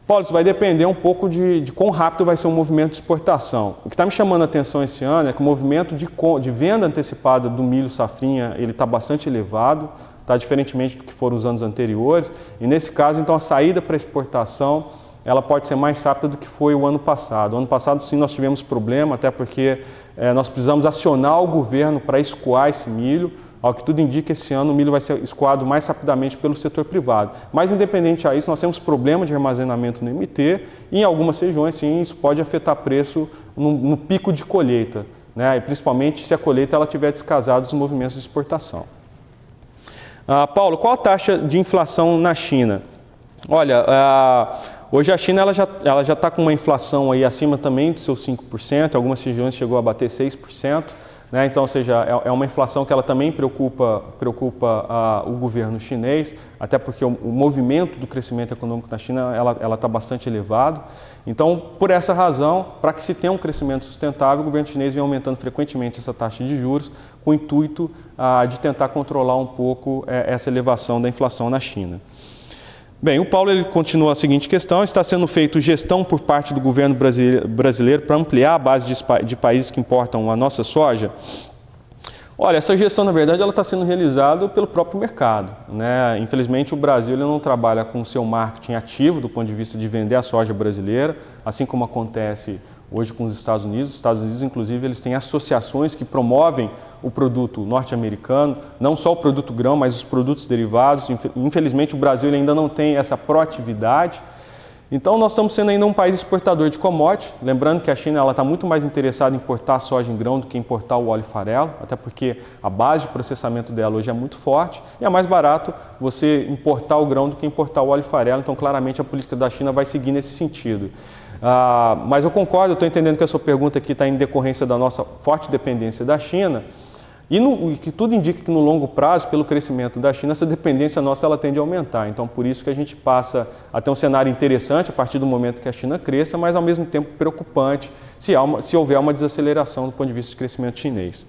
Paulo, isso vai depender um pouco de quão rápido vai ser o movimento de exportação. O que está me chamando a atenção esse ano é que o movimento de venda antecipada do milho safrinha ele está bastante elevado, tá? Diferentemente do que foram os anos anteriores, e nesse caso, então, a saída para exportação ela pode ser mais rápida do que foi o ano passado. O ano passado, sim, nós tivemos problema, até porque nós precisamos acionar o governo para escoar esse milho. Ao que tudo indica, esse ano o milho vai ser escoado mais rapidamente pelo setor privado. Mas, independente a isso, nós temos problema de armazenamento no MT e em algumas regiões, sim, isso pode afetar preço no pico de colheita, né? E principalmente se a colheita ela tiver descasada dos movimentos de exportação. Paulo, qual a taxa de inflação na China? Olha, hoje a China ela já está com uma inflação aí acima também de seus 5%, algumas regiões chegou a bater 6%. Né? Então, ou seja, é uma inflação que ela também preocupa o governo chinês, até porque o movimento do crescimento econômico na China ela está bastante elevado. Então, por essa razão, para que se tenha um crescimento sustentável, o governo chinês vem aumentando frequentemente essa taxa de juros com o intuito de tentar controlar um pouco essa elevação da inflação na China. Bem, o Paulo ele continua a seguinte questão: está sendo feita gestão por parte do governo brasileiro para ampliar a base de países que importam a nossa soja? Olha, essa gestão, na verdade, ela está sendo realizada pelo próprio mercado, né? Infelizmente, o Brasil ele não trabalha com o seu marketing ativo do ponto de vista de vender a soja brasileira, assim como acontece hoje com os Estados Unidos. Os Estados Unidos, inclusive, eles têm associações que promovem o produto norte-americano, não só o produto grão, mas os produtos derivados. Infelizmente, o Brasil ele ainda não tem essa proatividade. Então, nós estamos sendo ainda um país exportador de commodities. Lembrando que a China está muito mais interessada em importar soja em grão do que importar o óleo farelo, até porque a base de processamento dela hoje é muito forte e é mais barato você importar o grão do que importar o óleo farelo. Então, claramente, a política da China vai seguir nesse sentido. Mas eu concordo, eu estou entendendo que a sua pergunta aqui está em decorrência da nossa forte dependência da China e que tudo indica que no longo prazo, pelo crescimento da China, essa dependência nossa ela tende a aumentar. Então, por isso que a gente passa a ter um cenário interessante a partir do momento que a China cresça, mas ao mesmo tempo preocupante se houver uma desaceleração do ponto de vista de crescimento chinês.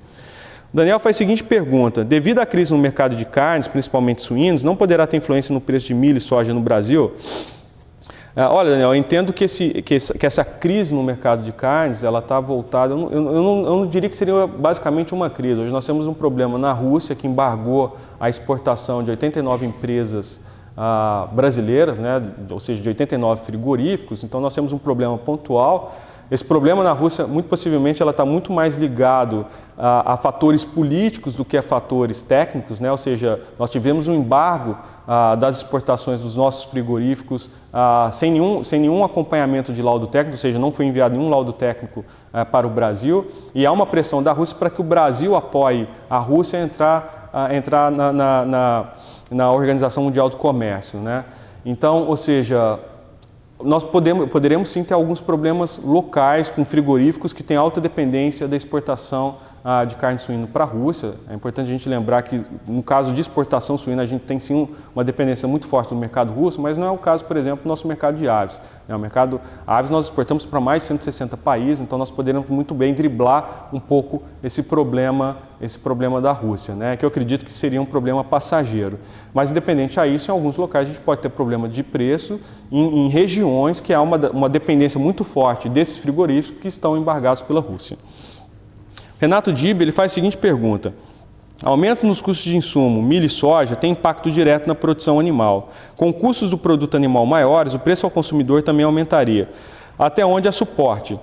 O Daniel faz a seguinte pergunta: devido à crise no mercado de carnes, principalmente suínos, não poderá ter influência no preço de milho e soja no Brasil? Olha, Daniel, eu entendo que essa crise no mercado de carnes, ela está voltada, eu não diria que seria basicamente uma crise. Hoje nós temos um problema na Rússia que embargou a exportação de 89 empresas brasileiras, né, ou seja, de 89 frigoríficos. Então nós temos um problema pontual. Esse problema na Rússia, muito possivelmente, ela está muito mais ligado a fatores políticos do que a fatores técnicos, né? Ou seja, nós tivemos um embargo das exportações dos nossos frigoríficos sem nenhum acompanhamento de laudo técnico, ou seja, não foi enviado nenhum laudo técnico para o Brasil, e há uma pressão da Rússia para que o Brasil apoie a Rússia a entrar na Organização Mundial do Comércio, né? Então, ou seja, nós poderemos sim ter alguns problemas locais com frigoríficos que têm alta dependência da exportação de carne suína para a Rússia. É importante a gente lembrar que, no caso de exportação suína, a gente tem sim uma dependência muito forte do mercado russo, mas não é o caso, por exemplo, do nosso mercado de aves. O mercado aves nós exportamos para mais de 160 países, então nós poderemos muito bem driblar um pouco esse problema da Rússia, né? Que eu acredito que seria um problema passageiro. Mas, independente a isso, em alguns locais a gente pode ter problema de preço em regiões que há uma dependência muito forte desses frigoríficos que estão embargados pela Rússia. Renato Dib, ele faz a seguinte pergunta: aumento nos custos de insumo, milho e soja tem impacto direto na produção animal. Com custos do produto animal maiores, o preço ao consumidor também aumentaria. Até onde há suporte?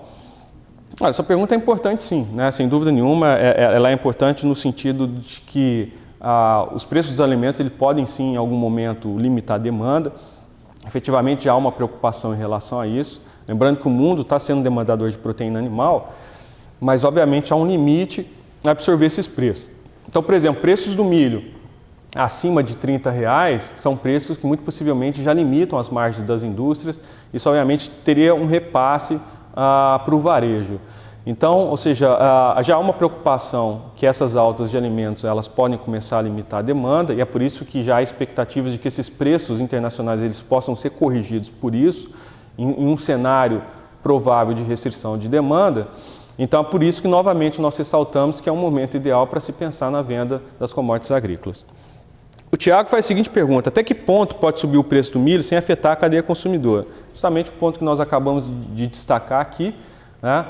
Olha, essa pergunta é importante sim, né? Sem dúvida nenhuma, ela é importante no sentido de que os preços dos alimentos eles podem sim, em algum momento, limitar a demanda. Efetivamente, já há uma preocupação em relação a isso. Lembrando que o mundo está sendo demandador de proteína animal, mas, obviamente, há um limite a absorver esses preços. Então, por exemplo, preços do milho acima de R$30 são preços que, muito possivelmente, já limitam as margens das indústrias. Isso, obviamente, teria um repasse para o varejo. Então, ou seja, já há uma preocupação que essas altas de alimentos elas podem começar a limitar a demanda, e é por isso que já há expectativas de que esses preços internacionais eles possam ser corrigidos por isso, em um cenário provável de restrição de demanda. Então, é por isso que, novamente, nós ressaltamos que é um momento ideal para se pensar na venda das commodities agrícolas. O Tiago faz a seguinte pergunta: até que ponto pode subir o preço do milho sem afetar a cadeia consumidora? Justamente o ponto que nós acabamos de destacar aqui, né?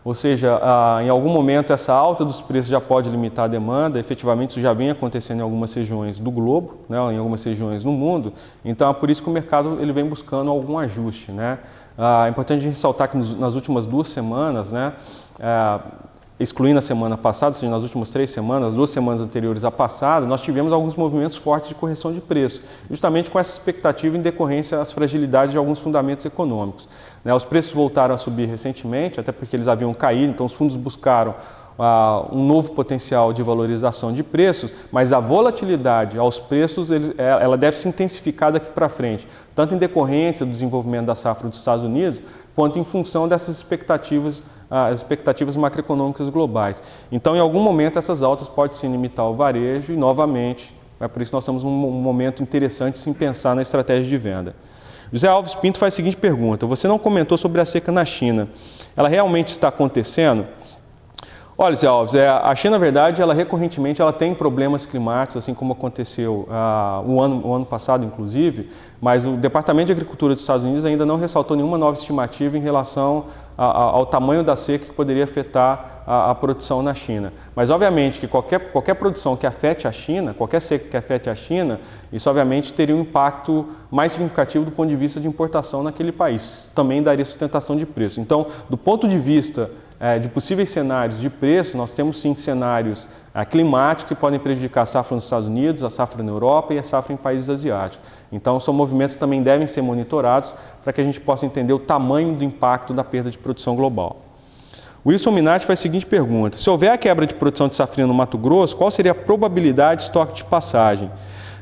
Ou seja, em algum momento essa alta dos preços já pode limitar a demanda. Efetivamente isso já vem acontecendo em algumas regiões do globo, né? Em algumas regiões no mundo. Então é por isso que o mercado ele vem buscando algum ajuste, né? É importante a gente ressaltar que nas últimas 2 semanas, né? Excluindo a semana passada, ou seja, nas últimas 3 semanas, 2 semanas anteriores à passada, nós tivemos alguns movimentos fortes de correção de preço, justamente com essa expectativa em decorrência às fragilidades de alguns fundamentos econômicos. Os preços voltaram a subir recentemente, até porque eles haviam caído, então os fundos buscaram um novo potencial de valorização de preços, mas a volatilidade aos preços ela deve se intensificar daqui para frente, tanto em decorrência do desenvolvimento da safra dos Estados Unidos, quanto em função dessas expectativas, as expectativas macroeconômicas globais. Então, em algum momento, essas altas podem se limitar ao varejo e, novamente, é por isso que nós estamos num momento interessante sim pensar na estratégia de venda. José Alves Pinto faz a seguinte pergunta: você não comentou sobre a seca na China. Ela realmente está acontecendo? Olha, Zé Alves, a China, na verdade, recorrentemente tem problemas climáticos, assim como aconteceu o ano passado, inclusive, mas o Departamento de Agricultura dos Estados Unidos ainda não ressaltou nenhuma nova estimativa em relação ao tamanho da seca que poderia afetar a produção na China. Mas, obviamente, que qualquer produção que afete a China, qualquer seca que afete a China, isso, obviamente, teria um impacto mais significativo do ponto de vista de importação naquele país. Também daria sustentação de preço. Então, do ponto de vista de possíveis cenários de preço, nós temos sim cenários climáticos que podem prejudicar a safra nos Estados Unidos, a safra na Europa e a safra em países asiáticos. Então, são movimentos que também devem ser monitorados para que a gente possa entender o tamanho do impacto da perda de produção global. O Wilson Minatti faz a seguinte pergunta: se houver a quebra de produção de safrinha no Mato Grosso, qual seria a probabilidade de estoque de passagem?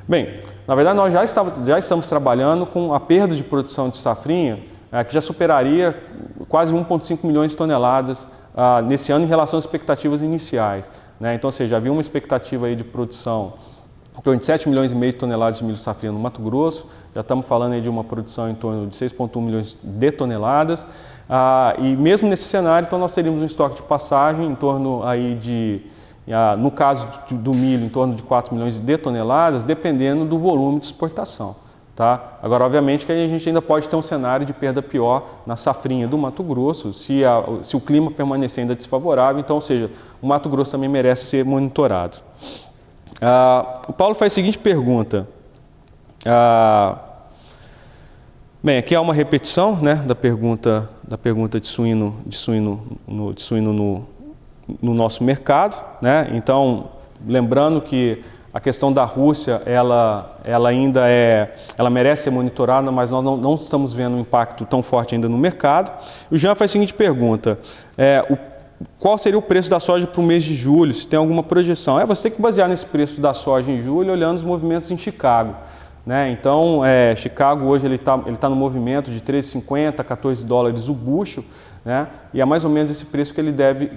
Bem, na verdade, nós já estamos trabalhando com a perda de produção de safrinha que já superaria quase 1,5 milhões de toneladas nesse ano em relação às expectativas iniciais, né? Então, ou seja, havia uma expectativa aí de produção em torno de 7 milhões e meio de toneladas de milho safrinha no Mato Grosso, já estamos falando aí de uma produção em torno de 6,1 milhões de toneladas, e mesmo nesse cenário, então, nós teríamos um estoque de passagem em torno aí no caso do milho, em torno de 4 milhões de toneladas, dependendo do volume de exportação. Tá? Agora, obviamente, que a gente ainda pode ter um cenário de perda pior na safrinha do Mato Grosso, se o clima permanecer ainda desfavorável. Então, ou seja, o Mato Grosso também merece ser monitorado. O Paulo faz a seguinte pergunta: Bem, aqui há uma repetição, né, da pergunta de suíno no nosso mercado, né? Então, lembrando que a questão da Rússia, ela merece ser monitorada, mas nós não estamos vendo um impacto tão forte ainda no mercado. O Jean faz a seguinte pergunta: qual seria o preço da soja para o mês de julho? Se tem alguma projeção? Você tem que basear nesse preço da soja em julho olhando os movimentos em Chicago, né? Então, Chicago hoje ele tá no movimento de 13,50 a 14 dólares o bushel, né? E é mais ou menos esse preço que ele deve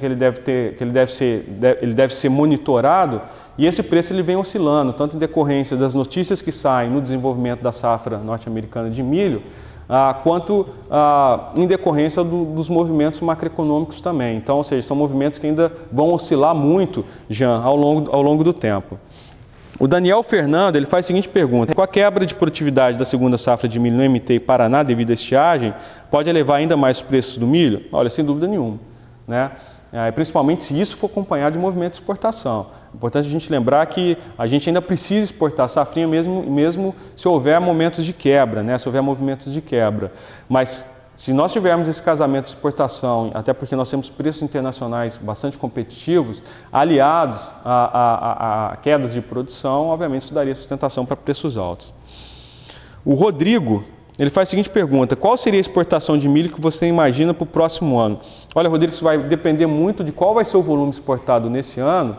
ser monitorado, e esse preço ele vem oscilando, tanto em decorrência das notícias que saem no desenvolvimento da safra norte-americana de milho, quanto em decorrência dos movimentos macroeconômicos também. Então, ou seja, são movimentos que ainda vão oscilar muito, Jean, ao longo do tempo. O Daniel Fernando ele faz a seguinte pergunta: com a quebra de produtividade da segunda safra de milho no MT e Paraná devido à estiagem, pode elevar ainda mais os preços do milho? Olha, sem dúvida nenhuma, né? Principalmente se isso for acompanhado de movimento de exportação. É importante a gente lembrar que a gente ainda precisa exportar a safrinha mesmo se houver momentos de quebra, né? Se houver movimentos de quebra. Mas se nós tivermos esse casamento de exportação, até porque nós temos preços internacionais bastante competitivos, aliados a quedas de produção, obviamente isso daria sustentação para preços altos. O Rodrigo, ele faz a seguinte pergunta: qual seria a exportação de milho que você imagina para o próximo ano? Olha, Rodrigo, isso vai depender muito de qual vai ser o volume exportado nesse ano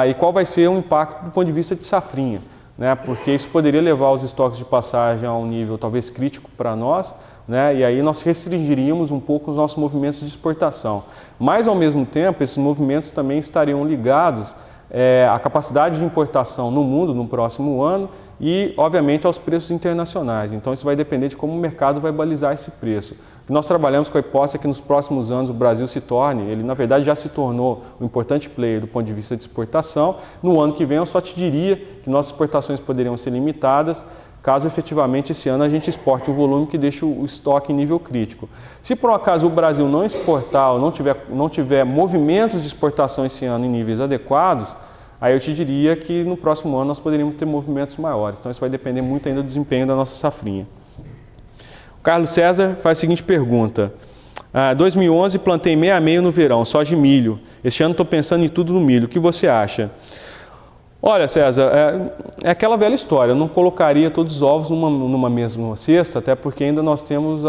e qual vai ser o impacto do ponto de vista de safrinha, né? Porque isso poderia levar os estoques de passagem a um nível talvez crítico para nós, né? E aí nós restringiríamos um pouco os nossos movimentos de exportação. Mas, ao mesmo tempo, esses movimentos também estariam ligados à capacidade de importação no mundo no próximo ano e, obviamente, aos preços internacionais. Então, isso vai depender de como o mercado vai balizar esse preço. Nós trabalhamos com a hipótese que nos próximos anos o Brasil se torne, ele na verdade já se tornou um importante player do ponto de vista de exportação. No ano que vem eu só te diria que nossas exportações poderiam ser limitadas caso efetivamente esse ano a gente exporte um volume que deixe o estoque em nível crítico. Se por um acaso o Brasil não exportar ou não tiver movimentos de exportação esse ano em níveis adequados, aí eu te diria que no próximo ano nós poderíamos ter movimentos maiores. Então isso vai depender muito ainda do desempenho da nossa safrinha. O Carlos César faz a seguinte pergunta: 2011 plantei meio a meio no verão, soja e milho. Este ano estou pensando em tudo no milho. O que você acha? Olha, César, é aquela velha história. Eu não colocaria todos os ovos numa mesma cesta, até porque ainda nós temos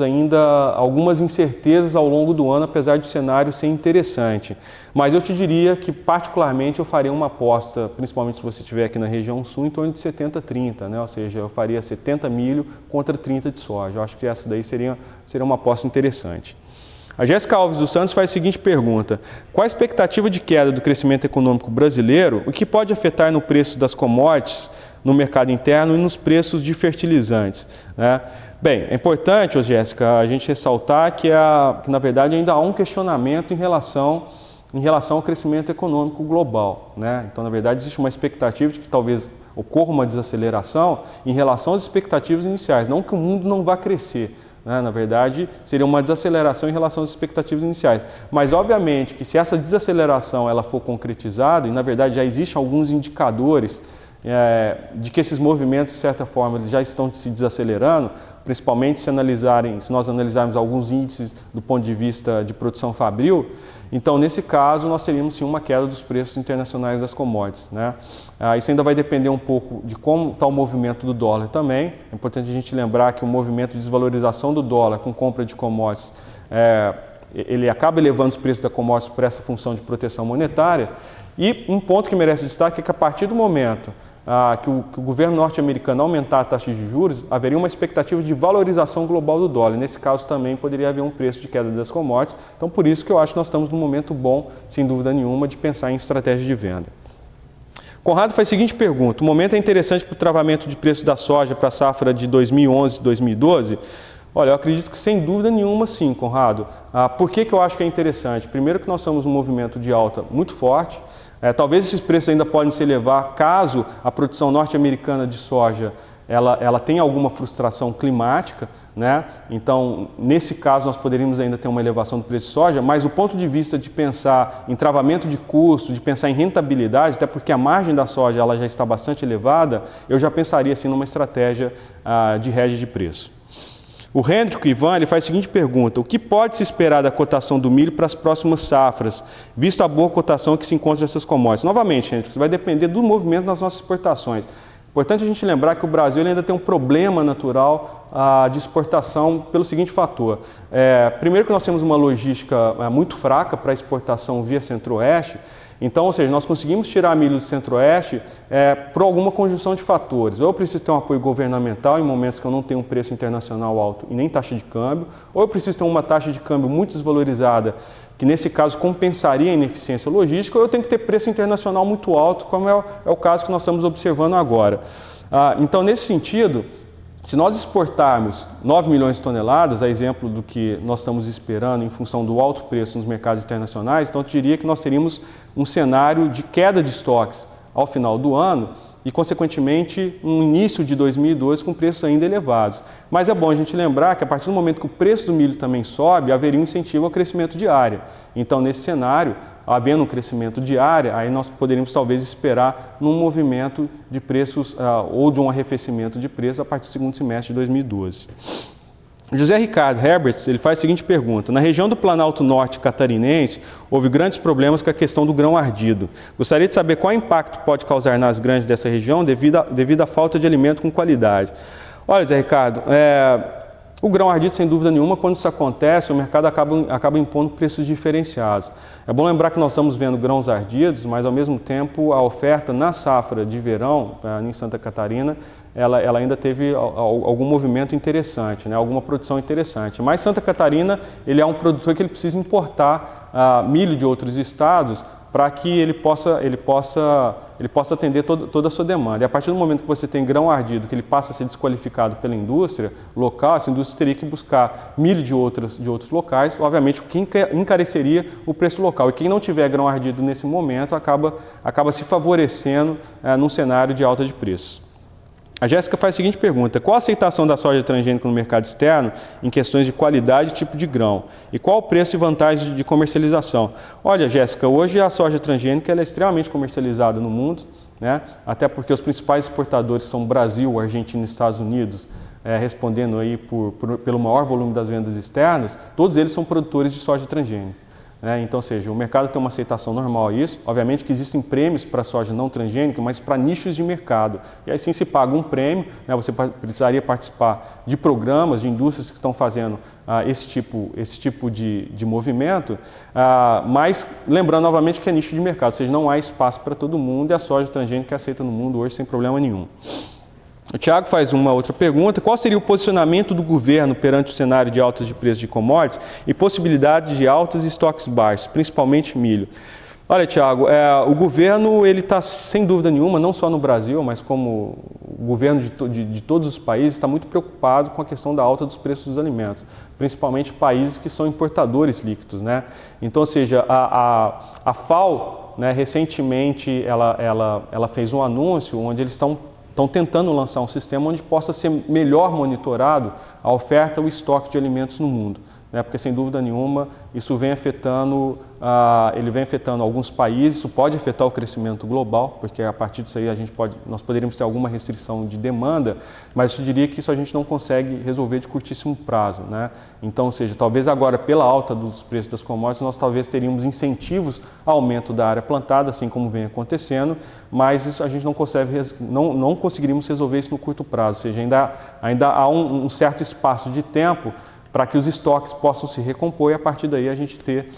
ainda algumas incertezas ao longo do ano, apesar de o cenário ser interessante. Mas eu te diria que, particularmente, eu faria uma aposta, principalmente se você estiver aqui na região sul, em torno de 70-30, né? Ou seja, eu faria 70 milho contra 30 de soja. Eu acho que essa daí seria uma aposta interessante. A Jéssica Alves dos Santos faz a seguinte pergunta: qual a expectativa de queda do crescimento econômico brasileiro, o que pode afetar no preço das commodities, no mercado interno e nos preços de fertilizantes, né? Bem, é importante, Jéssica, a gente ressaltar que na verdade ainda há um questionamento em relação ao crescimento econômico global, né? Então, na verdade, existe uma expectativa de que talvez ocorra uma desaceleração em relação às expectativas iniciais, não que o mundo não vá crescer. Na verdade, seria uma desaceleração em relação às expectativas iniciais. Mas, obviamente, que se essa desaceleração ela for concretizada, e na verdade já existem alguns indicadores de que esses movimentos, de certa forma, eles já estão se desacelerando, principalmente se nós analisarmos alguns índices do ponto de vista de produção fabril. Então, nesse caso, nós teríamos sim uma queda dos preços internacionais das commodities, né? Isso ainda vai depender um pouco de como está o movimento do dólar também. É importante a gente lembrar que o movimento de desvalorização do dólar com compra de commodities, ele acaba elevando os preços da commodities por essa função de proteção monetária. E um ponto que merece destaque é que a partir do momento que o governo norte-americano aumentar a taxa de juros, haveria uma expectativa de valorização global do dólar. Nesse caso também poderia haver um preço de queda das commodities. Então, por isso que eu acho que nós estamos num momento bom, sem dúvida nenhuma, de pensar em estratégia de venda. Conrado faz a seguinte pergunta: o momento é interessante para o travamento de preço da soja para a safra de 2011 e 2012? Olha, eu acredito que sem dúvida nenhuma sim, Conrado. Por que eu acho que é interessante? Primeiro que nós temos um movimento de alta muito forte. Talvez esses preços ainda podem se elevar caso a produção norte-americana de soja ela tem alguma frustração climática, né? Então, nesse caso, nós poderíamos ainda ter uma elevação do preço de soja, mas do ponto de vista de pensar em travamento de custo, de pensar em rentabilidade, até porque a margem da soja ela já está bastante elevada, eu já pensaria assim numa estratégia de hedge de preço. O Hendrick Ivan ele faz a seguinte pergunta: o que pode se esperar da cotação do milho para as próximas safras, visto a boa cotação que se encontra nessas commodities? Novamente, Hendrick, isso vai depender do movimento das nossas exportações. Importante a gente lembrar que o Brasil ainda tem um problema natural de exportação pelo seguinte fator. Primeiro que nós temos uma logística muito fraca para exportação via Centro-Oeste. Então, ou seja, nós conseguimos tirar milho do Centro-Oeste por alguma conjunção de fatores. Ou eu preciso ter um apoio governamental em momentos que eu não tenho um preço internacional alto e nem taxa de câmbio, ou eu preciso ter uma taxa de câmbio muito desvalorizada, que nesse caso compensaria a ineficiência logística, ou eu tenho que ter preço internacional muito alto, como é o caso que nós estamos observando agora. Então, nesse sentido, se nós exportarmos 9 milhões de toneladas, a exemplo do que nós estamos esperando em função do alto preço nos mercados internacionais, então eu diria que nós teríamos um cenário de queda de estoques ao final do ano e, consequentemente, um início de 2012 com preços ainda elevados. Mas é bom a gente lembrar que, a partir do momento que o preço do milho também sobe, haveria um incentivo ao crescimento de área. Então, nesse cenário, havendo um crescimento de área, aí nós poderíamos talvez esperar num movimento de preços ou de um arrefecimento de preços a partir do segundo semestre de 2012. José Ricardo Herberts ele faz a seguinte pergunta: na região do Planalto Norte catarinense, houve grandes problemas com a questão do grão ardido. Gostaria de saber qual impacto pode causar nas grandes dessa região devido à falta de alimento com qualidade. Olha, José Ricardo, o grão ardido, sem dúvida nenhuma, quando isso acontece, o mercado acaba impondo preços diferenciados. É bom lembrar que nós estamos vendo grãos ardidos, mas ao mesmo tempo a oferta na safra de verão em Santa Catarina, ela ainda teve algum movimento interessante, né? Alguma produção interessante. Mas Santa Catarina ele é um produtor que ele precisa importar milho de outros estados para que ele possa atender toda a sua demanda. E a partir do momento que você tem grão ardido, que ele passa a ser desqualificado pela indústria local, essa indústria teria que buscar milho de outros locais, obviamente o que encareceria o preço local. E quem não tiver grão ardido nesse momento acaba se favorecendo num cenário de alta de preço. A Jéssica faz a seguinte pergunta: qual a aceitação da soja transgênica no mercado externo em questões de qualidade e tipo de grão? E qual o preço e vantagem de comercialização? Olha, Jéssica, hoje a soja transgênica ela é extremamente comercializada no mundo, né? Até porque os principais exportadores são Brasil, Argentina e Estados Unidos, respondendo aí pelo maior volume das vendas externas, todos eles são produtores de soja transgênica. Então, ou seja, o mercado tem uma aceitação normal a isso. Obviamente que existem prêmios para a soja não transgênica, mas para nichos de mercado. E aí sim se paga um prêmio, você precisaria participar de programas, de indústrias que estão fazendo esse tipo de movimento, mas lembrando novamente que é nicho de mercado, ou seja, não há espaço para todo mundo e a soja transgênica é aceita no mundo hoje sem problema nenhum. O Tiago faz uma outra pergunta: qual seria o posicionamento do governo perante o cenário de altas de preços de commodities e possibilidade de altas e estoques baixos, principalmente milho? Olha, Tiago, o governo ele está, sem dúvida nenhuma, não só no Brasil, mas como o governo de todos os países, está muito preocupado com a questão da alta dos preços dos alimentos, principalmente países que são importadores líquidos, né? Então, ou seja, a FAO, né, recentemente, ela fez um anúncio onde eles estão tentando lançar um sistema onde possa ser melhor monitorado a oferta e o estoque de alimentos no mundo. Porque, sem dúvida nenhuma, isso vem afetando alguns países, isso pode afetar o crescimento global, porque a partir disso aí nós poderíamos ter alguma restrição de demanda, mas eu diria que isso a gente não consegue resolver de curtíssimo prazo, né? Então, ou seja, talvez agora, pela alta dos preços das commodities, nós talvez teríamos incentivos ao aumento da área plantada, assim como vem acontecendo, mas isso a gente não conseguiríamos resolver isso no curto prazo, ou seja, ainda há um certo espaço de tempo para que os estoques possam se recompor e a partir daí a gente ter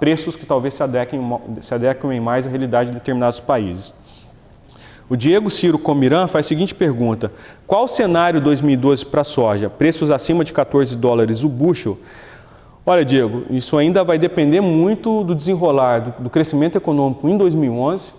preços que talvez se adequem mais à realidade de determinados países. O Diego Ciro Comiran faz a seguinte pergunta: qual o cenário 2012 para a soja? Preços acima de $14 o bushel? Olha, Diego, isso ainda vai depender muito do desenrolar do crescimento econômico em 2011.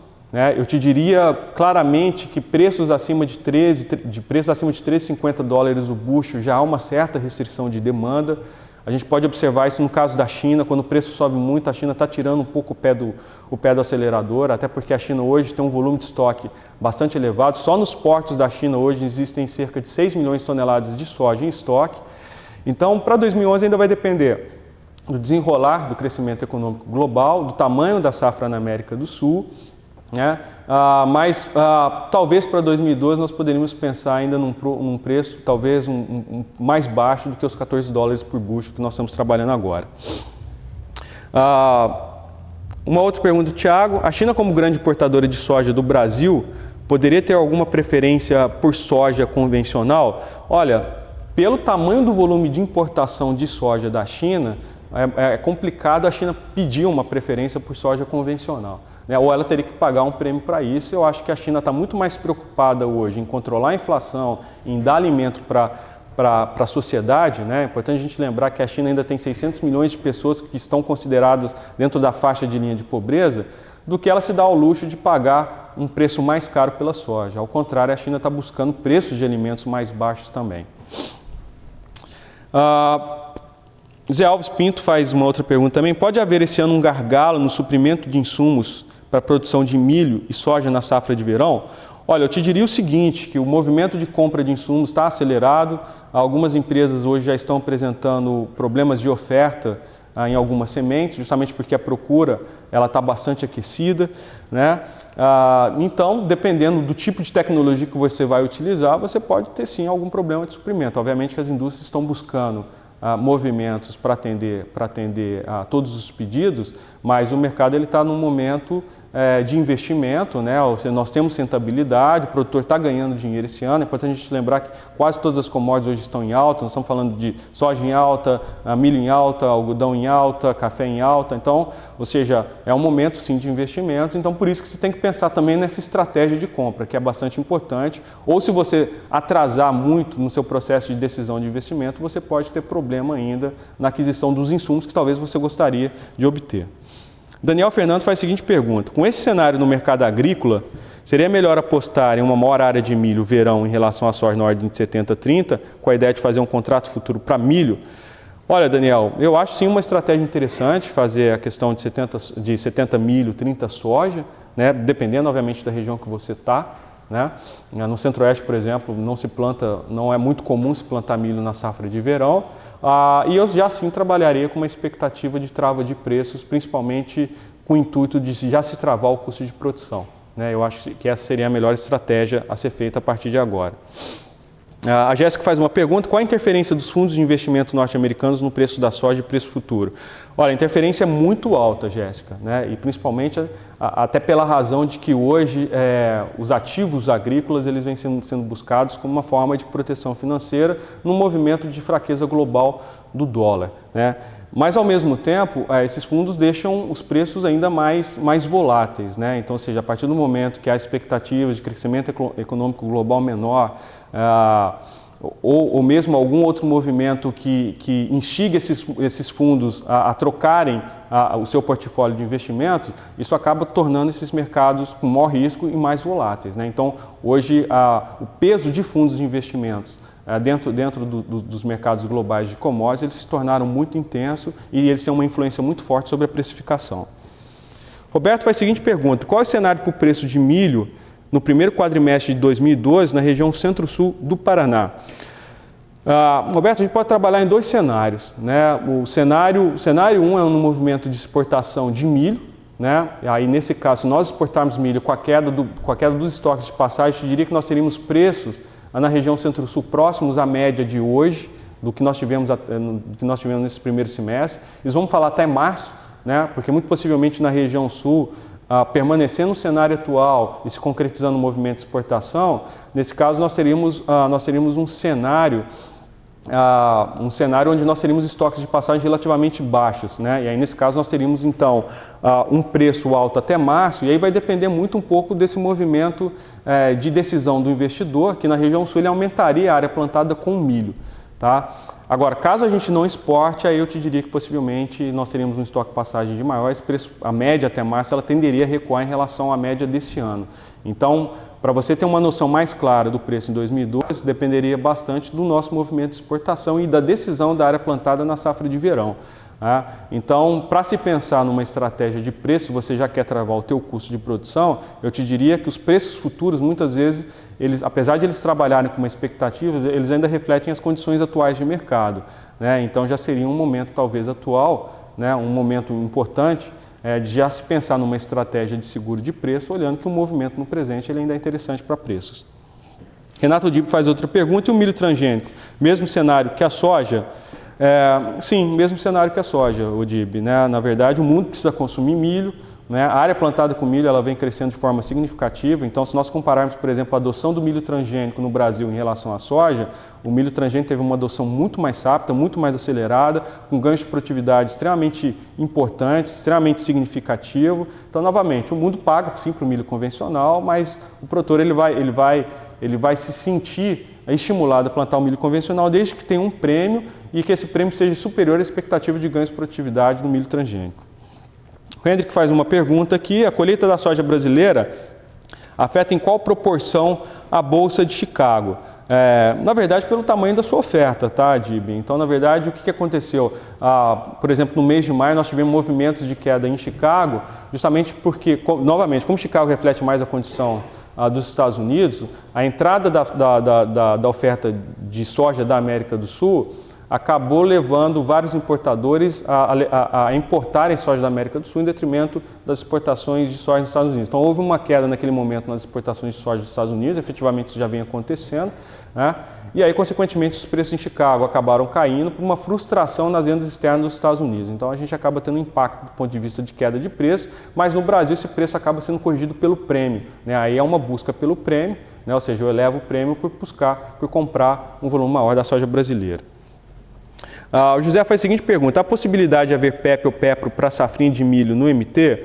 Eu te diria claramente que preços acima de $13,50 o bushel já há uma certa restrição de demanda. A gente pode observar isso no caso da China, quando o preço sobe muito, a China está tirando um pouco o pé do acelerador, até porque a China hoje tem um volume de estoque bastante elevado. Só nos portos da China hoje existem cerca de 6 milhões de toneladas de soja em estoque. Então, para 2011 ainda vai depender do desenrolar do crescimento econômico global, do tamanho da safra na América do Sul, né? Mas talvez para 2012 nós poderíamos pensar ainda num preço talvez mais baixo do que os 14 dólares por bushel que nós estamos trabalhando agora. Uma outra pergunta do Thiago: a China, como grande importadora de soja do Brasil, poderia ter alguma preferência por soja convencional? Olha, pelo tamanho do volume de importação de soja da China, é complicado a China pedir uma preferência por soja convencional, né? Ou ela teria que pagar um prêmio para isso. Eu acho que a China está muito mais preocupada hoje em controlar a inflação, em dar alimento para a sociedade, né? É importante a gente lembrar que a China ainda tem 600 milhões de pessoas que estão consideradas dentro da faixa de linha de pobreza, do que ela se dá ao luxo de pagar um preço mais caro pela soja. Ao contrário, a China está buscando preços de alimentos mais baixos também. Zé Alves Pinto faz uma outra pergunta também: pode haver esse ano um gargalo no suprimento de insumos para a produção de milho e soja na safra de verão? Olha, eu te diria o seguinte, que o movimento de compra de insumos está acelerado. Algumas empresas hoje já estão apresentando problemas de oferta em algumas sementes, justamente porque a procura está bastante aquecida, né? Então, dependendo do tipo de tecnologia que você vai utilizar, você pode ter sim algum problema de suprimento. Obviamente que as indústrias estão buscando movimentos para atender a todos os pedidos, mas o mercado está num momento de investimento, né? Ou seja, nós temos rentabilidade, o produtor está ganhando dinheiro esse ano. É importante a gente lembrar que quase todas as commodities hoje estão em alta. Nós estamos falando de soja em alta, milho em alta, algodão em alta, café em alta. Então, ou seja, é um momento sim de investimento. Então, por isso que você tem que pensar também nessa estratégia de compra, que é bastante importante. Ou se você atrasar muito no seu processo de decisão de investimento, você pode ter problema ainda na aquisição dos insumos que talvez você gostaria de obter. Daniel Fernando faz a seguinte pergunta: com esse cenário no mercado agrícola, seria melhor apostar em uma maior área de milho verão em relação à soja na ordem de 70-30, com a ideia de fazer um contrato futuro para milho? Olha, Daniel, eu acho sim uma estratégia interessante fazer a questão de 70 milho, 30 soja, né? Dependendo, obviamente, da região que você está, né? No Centro-Oeste, por exemplo, não é muito comum se plantar milho na safra de verão. E eu já sim trabalharia com uma expectativa de trava de preços, principalmente com o intuito de já se travar o custo de produção, né? Eu acho que essa seria a melhor estratégia a ser feita a partir de agora. A Jéssica faz uma pergunta: qual a interferência dos fundos de investimento norte-americanos no preço da soja e preço futuro? Olha, a interferência é muito alta, Jéssica, né? E principalmente até pela razão de que hoje os ativos agrícolas eles vêm sendo buscados como uma forma de proteção financeira num movimento de fraqueza global do dólar, né? Mas, ao mesmo tempo, esses fundos deixam os preços ainda mais voláteis, né? Então, ou seja, a partir do momento que há expectativas de crescimento econômico global menor, ou mesmo algum outro movimento que instiga esses fundos a trocarem o seu portfólio de investimentos, isso acaba tornando esses mercados com maior risco e mais voláteis, né? Então, hoje, o peso de fundos de investimentos dentro dos mercados globais de commodities, eles se tornaram muito intensos e eles têm uma influência muito forte sobre a precificação. Roberto faz a seguinte pergunta: qual é o cenário para o preço de milho no primeiro quadrimestre de 2012 na região centro-sul do Paraná? Roberto, a gente pode trabalhar em dois cenários, né? O cenário 1 é um movimento de exportação de milho, né? E aí, nesse caso, se nós exportarmos milho com a queda dos estoques de passagem, eu diria que nós teríamos preços na região centro-sul próximos à média de hoje, do que nós tivemos nesse primeiro semestre. Eles vão falar até março, né? Porque muito possivelmente na região sul, permanecendo no cenário atual e se concretizando o movimento de exportação, nesse caso nós teríamos um cenário onde nós teríamos estoques de passagem relativamente baixos, né? E aí, nesse caso, nós teríamos, então, um preço alto até março, e aí vai depender muito um pouco desse movimento de decisão do investidor, que na região sul ele aumentaria a área plantada com milho, tá? Agora, caso a gente não exporte, aí eu te diria que possivelmente nós teríamos um estoque de passagem de maior, a média até março ela tenderia a recuar em relação à média desse ano. Então, para você ter uma noção mais clara do preço em 2012, dependeria bastante do nosso movimento de exportação e da decisão da área plantada na safra de verão. Então, para se pensar numa estratégia de preço, você já quer travar o teu custo de produção, eu te diria que os preços futuros, muitas vezes, apesar de eles trabalharem com uma expectativa, eles ainda refletem as condições atuais de mercado. Então, já seria um momento, talvez, atual, um momento importante, de já se pensar numa estratégia de seguro de preço, olhando que o movimento no presente ele ainda é interessante para preços. Renato Dib faz outra pergunta, e o milho transgênico? Mesmo cenário que a soja? Sim, mesmo cenário que a soja, Odib. Na verdade, o mundo precisa consumir milho, a área plantada com milho ela vem crescendo de forma significativa, então se nós compararmos, por exemplo, a adoção do milho transgênico no Brasil em relação à soja, o milho transgênico teve uma adoção muito mais rápida, muito mais acelerada, com ganhos de produtividade extremamente importantes, extremamente significativo. Então, novamente, o mundo paga sim para o milho convencional, mas o produtor ele vai se sentir estimulado a plantar o milho convencional desde que tenha um prêmio e que esse prêmio seja superior à expectativa de ganhos de produtividade do milho transgênico. O Hendrick faz uma pergunta aqui: a colheita da soja brasileira afeta em qual proporção a Bolsa de Chicago? Na verdade, pelo tamanho da sua oferta, tá, Dib? Então, na verdade, o que aconteceu? Por exemplo, no mês de maio, nós tivemos movimentos de queda em Chicago, justamente porque, novamente, como Chicago reflete mais a condição dos Estados Unidos, a entrada da oferta de soja da América do Sul acabou levando vários importadores a importarem soja da América do Sul em detrimento das exportações de soja nos Estados Unidos. Então, houve uma queda naquele momento nas exportações de soja dos Estados Unidos, efetivamente isso já vem acontecendo, e aí, consequentemente, os preços em Chicago acabaram caindo por uma frustração nas vendas externas dos Estados Unidos. Então, a gente acaba tendo um impacto do ponto de vista de queda de preço, mas no Brasil esse preço acaba sendo corrigido pelo prêmio. Aí é uma busca pelo prêmio, ou seja, eu elevo o prêmio por comprar um volume maior da soja brasileira. O José faz a seguinte pergunta: há possibilidade de haver PEP ou PEPRO para safrinha de milho no MT?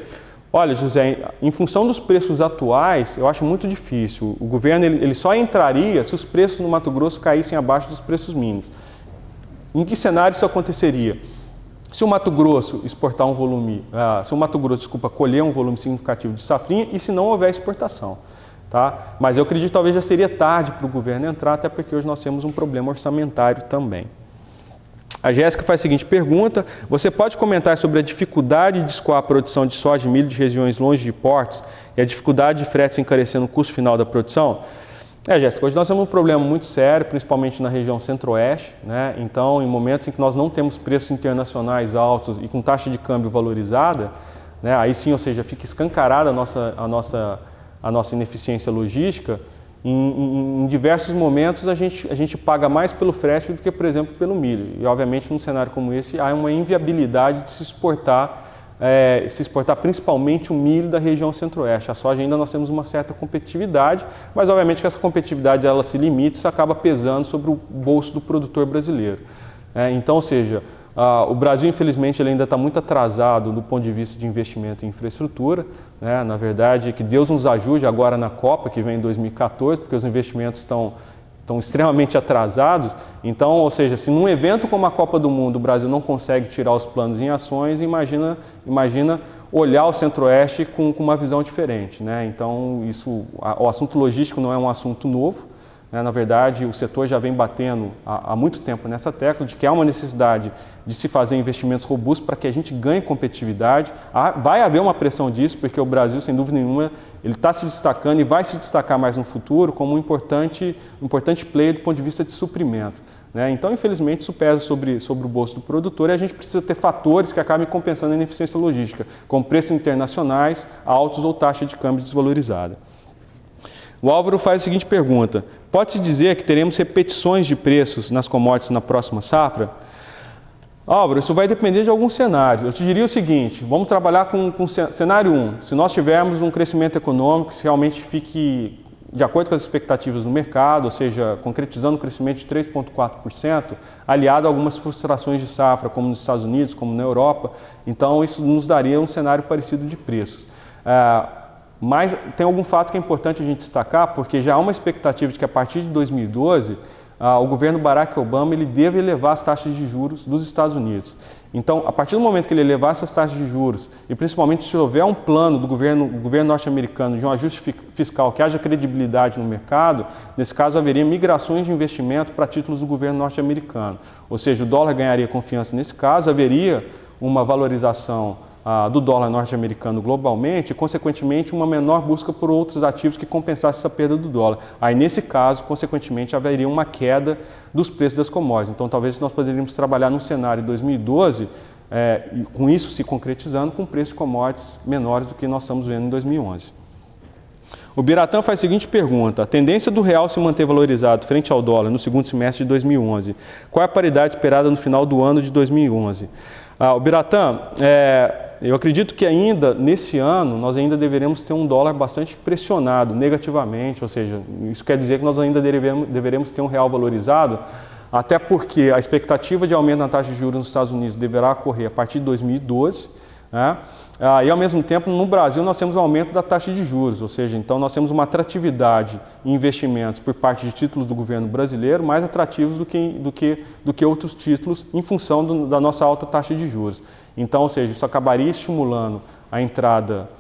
Olha, José, em função dos preços atuais, eu acho muito difícil. O governo ele só entraria se os preços no Mato Grosso caíssem abaixo dos preços mínimos. Em que cenário isso aconteceria? Se o Mato Grosso exportar um volume, colher um volume significativo de safrinha e se não houver exportação. Tá? Mas eu acredito que talvez já seria tarde para o governo entrar, até porque hoje nós temos um problema orçamentário também. A Jéssica faz a seguinte pergunta: você pode comentar sobre a dificuldade de escoar a produção de soja e milho de regiões longe de portos e a dificuldade de fretes encarecendo o custo final da produção? Jéssica, hoje nós temos um problema muito sério, principalmente na região centro-oeste, Então, em momentos em que nós não temos preços internacionais altos e com taxa de câmbio valorizada, aí sim, ou seja, fica escancarada a nossa ineficiência logística. Em diversos momentos a gente paga mais pelo frete do que, por exemplo, pelo milho. E, obviamente, num cenário como esse, há uma inviabilidade de se exportar principalmente o milho da região centro-oeste. A soja ainda nós temos uma certa competitividade, mas, obviamente, que essa competitividade ela se limita e isso acaba pesando sobre o bolso do produtor brasileiro. Então, ou seja, o Brasil, infelizmente, ele ainda está muito atrasado do ponto de vista de investimento em infraestrutura. Na verdade, que Deus nos ajude agora na Copa, que vem em 2014, porque os investimentos estão extremamente atrasados. Então, ou seja, se num evento como a Copa do Mundo o Brasil não consegue tirar os planos em ações, imagina olhar o Centro-Oeste com uma visão diferente. Então, o assunto logístico não é um assunto novo. Na verdade, o setor já vem batendo há muito tempo nessa tecla de que há uma necessidade de se fazer investimentos robustos para que a gente ganhe competitividade. Vai haver uma pressão disso, porque o Brasil, sem dúvida nenhuma, ele está se destacando e vai se destacar mais no futuro como um importante player do ponto de vista de suprimento. Então, infelizmente, isso pesa sobre o bolso do produtor e a gente precisa ter fatores que acabem compensando a ineficiência logística, como preços internacionais altos ou taxa de câmbio desvalorizada. O Álvaro faz a seguinte pergunta: pode-se dizer que teremos repetições de preços nas commodities na próxima safra? Álvaro, isso vai depender de alguns cenários. Eu te diria o seguinte: vamos trabalhar com cenário 1. Se nós tivermos um crescimento econômico que realmente fique de acordo com as expectativas do mercado, ou seja, concretizando um crescimento de 3,4%, aliado a algumas frustrações de safra, como nos Estados Unidos, como na Europa, então isso nos daria um cenário parecido de preços. Mas tem algum fato que é importante a gente destacar, porque já há uma expectativa de que a partir de 2012 o governo Barack Obama ele deve elevar as taxas de juros dos Estados Unidos. Então, a partir do momento que ele elevar essas taxas de juros, e principalmente se houver um plano do governo norte-americano de um ajuste fiscal que haja credibilidade no mercado, nesse caso haveria migrações de investimento para títulos do governo norte-americano. Ou seja, o dólar ganharia confiança nesse caso, haveria uma valorização do dólar norte-americano globalmente e, consequentemente, uma menor busca por outros ativos que compensassem essa perda do dólar. Aí, nesse caso, consequentemente, haveria uma queda dos preços das commodities. Então, talvez nós poderíamos trabalhar num cenário de 2012, com isso se concretizando, com preços de commodities menores do que nós estamos vendo em 2011. O Biratã faz a seguinte pergunta: a tendência do real se manter valorizado frente ao dólar no segundo semestre de 2011, qual é a paridade esperada no final do ano de 2011? O Biratã, eu acredito que ainda nesse ano nós ainda deveremos ter um dólar bastante pressionado negativamente, ou seja, isso quer dizer que nós ainda deveremos ter um real valorizado, até porque a expectativa de aumento na taxa de juros nos Estados Unidos deverá ocorrer a partir de 2012, né? E ao mesmo tempo no Brasil nós temos um aumento da taxa de juros, ou seja, então nós temos uma atratividade em investimentos por parte de títulos do governo brasileiro mais atrativos do que outros títulos em função da nossa alta taxa de juros. Então, ou seja, isso acabaria estimulando a entrada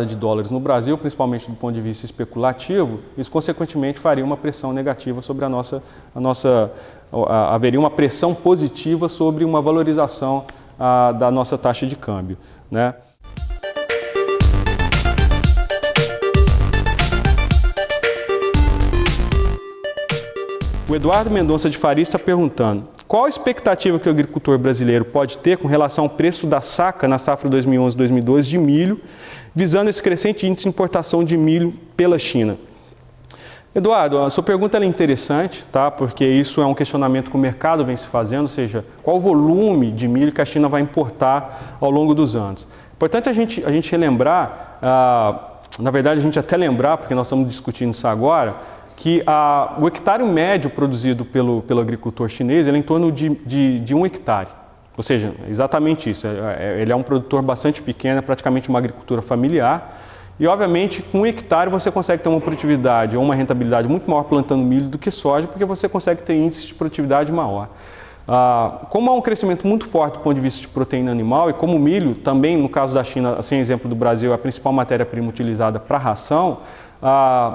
de dólares no Brasil, principalmente do ponto de vista especulativo, isso consequentemente faria uma pressão negativa sobre haveria uma pressão positiva sobre uma valorização da nossa taxa de câmbio, né? O Eduardo Mendonça de Faria está perguntando: qual a expectativa que o agricultor brasileiro pode ter com relação ao preço da saca na safra 2011-2012 de milho, visando esse crescente índice de importação de milho pela China? Eduardo, a sua pergunta é interessante, tá? Porque isso é um questionamento que o mercado vem se fazendo, ou seja, qual o volume de milho que a China vai importar ao longo dos anos. Importante a gente relembrar, na verdade a gente até lembrar, porque nós estamos discutindo isso agora, que o hectare médio produzido pelo agricultor chinês ele é em torno de 1 hectare. Ou seja, exatamente isso, ele é um produtor bastante pequeno, é praticamente uma agricultura familiar. E, obviamente, com 1 hectare você consegue ter uma produtividade ou uma rentabilidade muito maior plantando milho do que soja, porque você consegue ter índice de produtividade maior. Como há um crescimento muito forte do ponto de vista de proteína animal e como o milho também, no caso da China, sem exemplo do Brasil, é a principal matéria-prima utilizada para ração,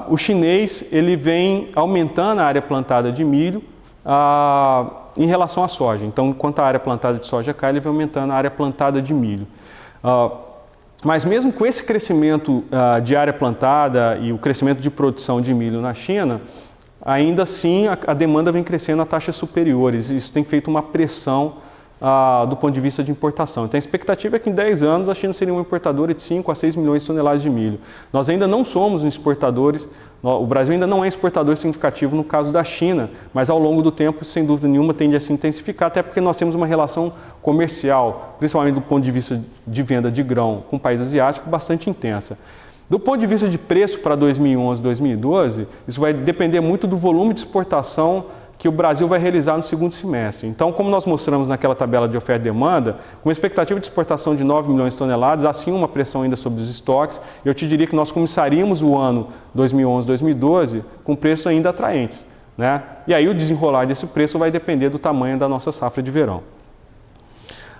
o chinês ele vem aumentando a área plantada de milho em relação à soja. Então, enquanto a área plantada de soja cai, ele vem aumentando a área plantada de milho. Mas mesmo com esse crescimento de área plantada e o crescimento de produção de milho na China, ainda assim a demanda vem crescendo a taxas superiores. Isso tem feito uma pressão do ponto de vista de importação. Então a expectativa é que em 10 anos a China seria uma importadora de 5 a 6 milhões de toneladas de milho. Nós ainda não somos exportadores, o Brasil ainda não é exportador significativo no caso da China, mas ao longo do tempo, sem dúvida nenhuma, tende a se intensificar, até porque nós temos uma relação comercial, principalmente do ponto de vista de venda de grão com o país asiático, bastante intensa. Do ponto de vista de preço para 2011, 2012, isso vai depender muito do volume de exportação que o Brasil vai realizar no segundo semestre. Então, como nós mostramos naquela tabela de oferta e demanda, com uma expectativa de exportação de 9 milhões de toneladas, há sim uma pressão ainda sobre os estoques. Eu te diria que nós começaríamos o ano 2011, 2012 com preços ainda atraentes, né? E aí o desenrolar desse preço vai depender do tamanho da nossa safra de verão.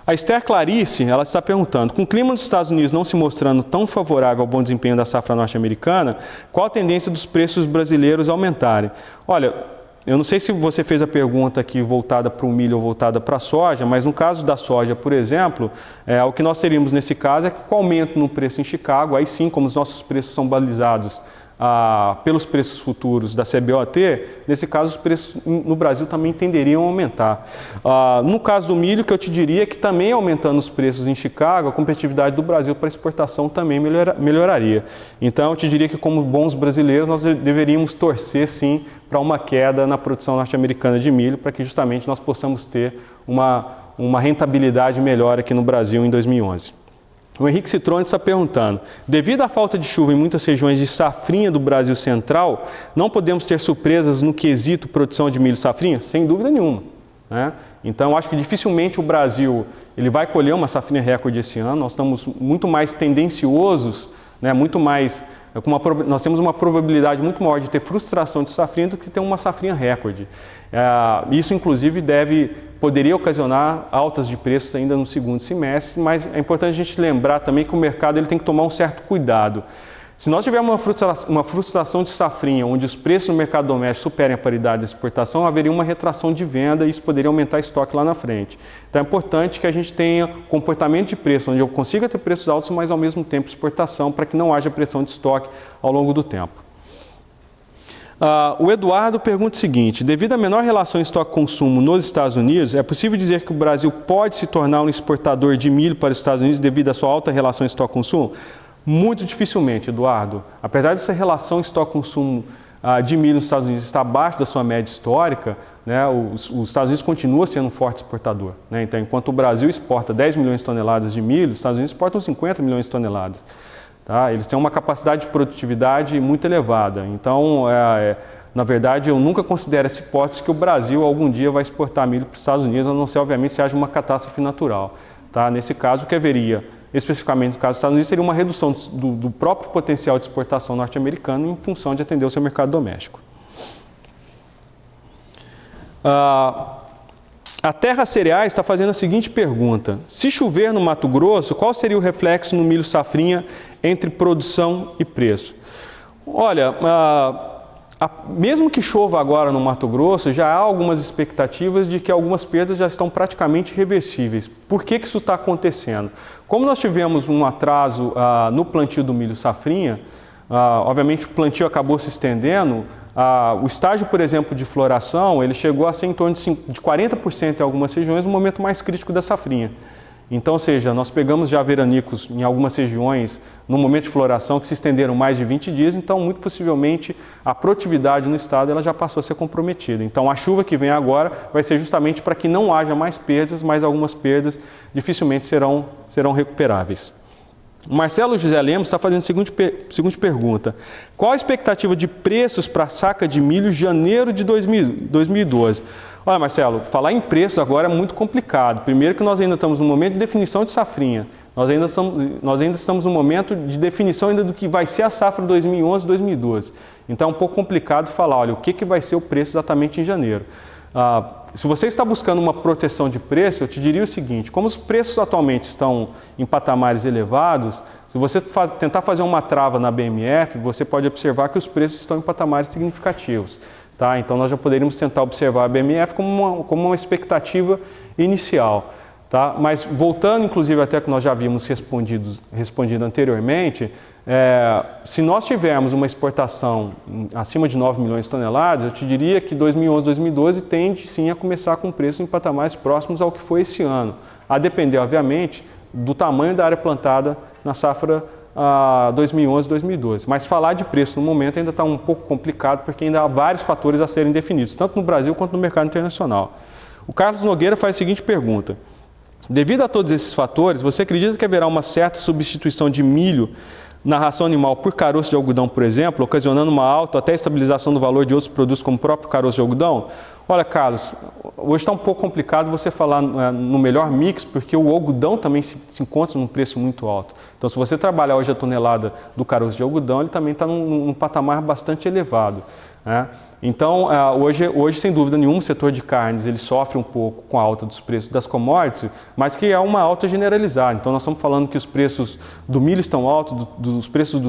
A Esther Clarice, ela está perguntando: com o clima dos Estados Unidos não se mostrando tão favorável ao bom desempenho da safra norte-americana, qual a tendência dos preços brasileiros aumentarem? Olha, eu não sei se você fez a pergunta aqui voltada para o milho ou voltada para a soja, mas no caso da soja, por exemplo, o que nós teríamos nesse caso é que com o aumento no preço em Chicago, aí sim, como os nossos preços são balizados pelos preços futuros da CBOT, nesse caso os preços no Brasil também tenderiam a aumentar. No caso do milho, que eu te diria que também aumentando os preços em Chicago, a competitividade do Brasil para exportação também melhoraria. Então eu te diria que como bons brasileiros nós deveríamos torcer sim para uma queda na produção norte-americana de milho, para que justamente nós possamos ter uma rentabilidade melhor aqui no Brasil em 2011. O Henrique Citrone está perguntando: devido à falta de chuva em muitas regiões de safrinha do Brasil Central, não podemos ter surpresas no quesito produção de milho safrinha? Sem dúvida nenhuma, né? Então, acho que dificilmente o Brasil ele vai colher uma safrinha recorde esse ano. Nós estamos muito mais tendenciosos, né, muito mais nós temos uma probabilidade muito maior de ter frustração de safrinha do que ter uma safrinha recorde. Isso, inclusive, poderia ocasionar altas de preços ainda no segundo semestre, mas é importante a gente lembrar também que o mercado ele tem que tomar um certo cuidado. Se nós tivermos uma frustração de safrinha, onde os preços no mercado doméstico superem a paridade da exportação, haveria uma retração de venda e isso poderia aumentar estoque lá na frente. Então é importante que a gente tenha comportamento de preço, onde eu consiga ter preços altos, mas ao mesmo tempo exportação, para que não haja pressão de estoque ao longo do tempo. O Eduardo pergunta o seguinte: devido à menor relação estoque-consumo nos Estados Unidos, é possível dizer que o Brasil pode se tornar um exportador de milho para os Estados Unidos devido à sua alta relação estoque-consumo? Muito dificilmente, Eduardo. Apesar dessa relação estoque-consumo de milho nos Estados Unidos estar abaixo da sua média histórica, né, os Estados Unidos continua sendo um forte exportador. Né? Então, enquanto o Brasil exporta 10 milhões de toneladas de milho, os Estados Unidos exportam 50 milhões de toneladas. Tá? Eles têm uma capacidade de produtividade muito elevada. Então, na verdade, eu nunca considero essa hipótese que o Brasil algum dia vai exportar milho para os Estados Unidos, a não ser, obviamente, se haja uma catástrofe natural. Tá? Nesse caso, o que haveria, especificamente no caso dos Estados Unidos, seria uma redução do próprio potencial de exportação norte-americano em função de atender o seu mercado doméstico. A Terra Cereais está fazendo a seguinte pergunta: se chover no Mato Grosso, qual seria o reflexo no milho safrinha entre produção e preço? Olha, mesmo que chova agora no Mato Grosso, já há algumas expectativas de que algumas perdas já estão praticamente reversíveis. Por que isso está acontecendo? Como nós tivemos um atraso no plantio do milho safrinha, obviamente o plantio acabou se estendendo, o estágio, por exemplo, de floração, ele chegou a ser em torno de 40% em algumas regiões, no momento mais crítico da safrinha. Então, ou seja, nós pegamos já veranicos em algumas regiões no momento de floração que se estenderam mais de 20 dias, então muito possivelmente a produtividade no estado ela já passou a ser comprometida. Então a chuva que vem agora vai ser justamente para que não haja mais perdas, mas algumas perdas dificilmente serão recuperáveis. O Marcelo José Lemos está fazendo a seguinte pergunta: qual a expectativa de preços para a saca de milho janeiro de 2012? Olha, Marcelo, falar em preço agora é muito complicado. Primeiro que nós ainda estamos no momento de definição de safrinha. Nós ainda estamos no momento de definição ainda do que vai ser a safra 2011-2012. Então é um pouco complicado falar, olha, o que vai ser o preço exatamente em janeiro. Se você está buscando uma proteção de preço, eu te diria o seguinte: como os preços atualmente estão em patamares elevados, se você tentar fazer uma trava na BMF, você pode observar que os preços estão em patamares significativos. Tá? Então nós já poderíamos tentar observar a BMF como uma expectativa inicial. Tá? Mas voltando inclusive até que nós já havíamos respondido anteriormente, se nós tivermos uma exportação acima de 9 milhões de toneladas, eu te diria que 2011, 2012 tende sim a começar com preços em patamares próximos ao que foi esse ano, a depender obviamente do tamanho da área plantada na safra 2011, 2012. Mas falar de preço no momento ainda está um pouco complicado, porque ainda há vários fatores a serem definidos, tanto no Brasil quanto no mercado internacional. O Carlos Nogueira faz a seguinte pergunta: devido a todos esses fatores, você acredita que haverá uma certa substituição de milho na ração animal por caroço de algodão, por exemplo, ocasionando uma alta até estabilização do valor de outros produtos como o próprio caroço de algodão? Olha, Carlos, hoje está um pouco complicado você falar no melhor mix, porque o algodão também se encontra num preço muito alto. Então, se você trabalhar hoje a tonelada do caroço de algodão, ele também está num patamar bastante elevado. Né? Então, hoje, sem dúvida nenhuma, o setor de carnes ele sofre um pouco com a alta dos preços das commodities, mas que é uma alta generalizada. Então, nós estamos falando que os preços do milho estão altos, os preços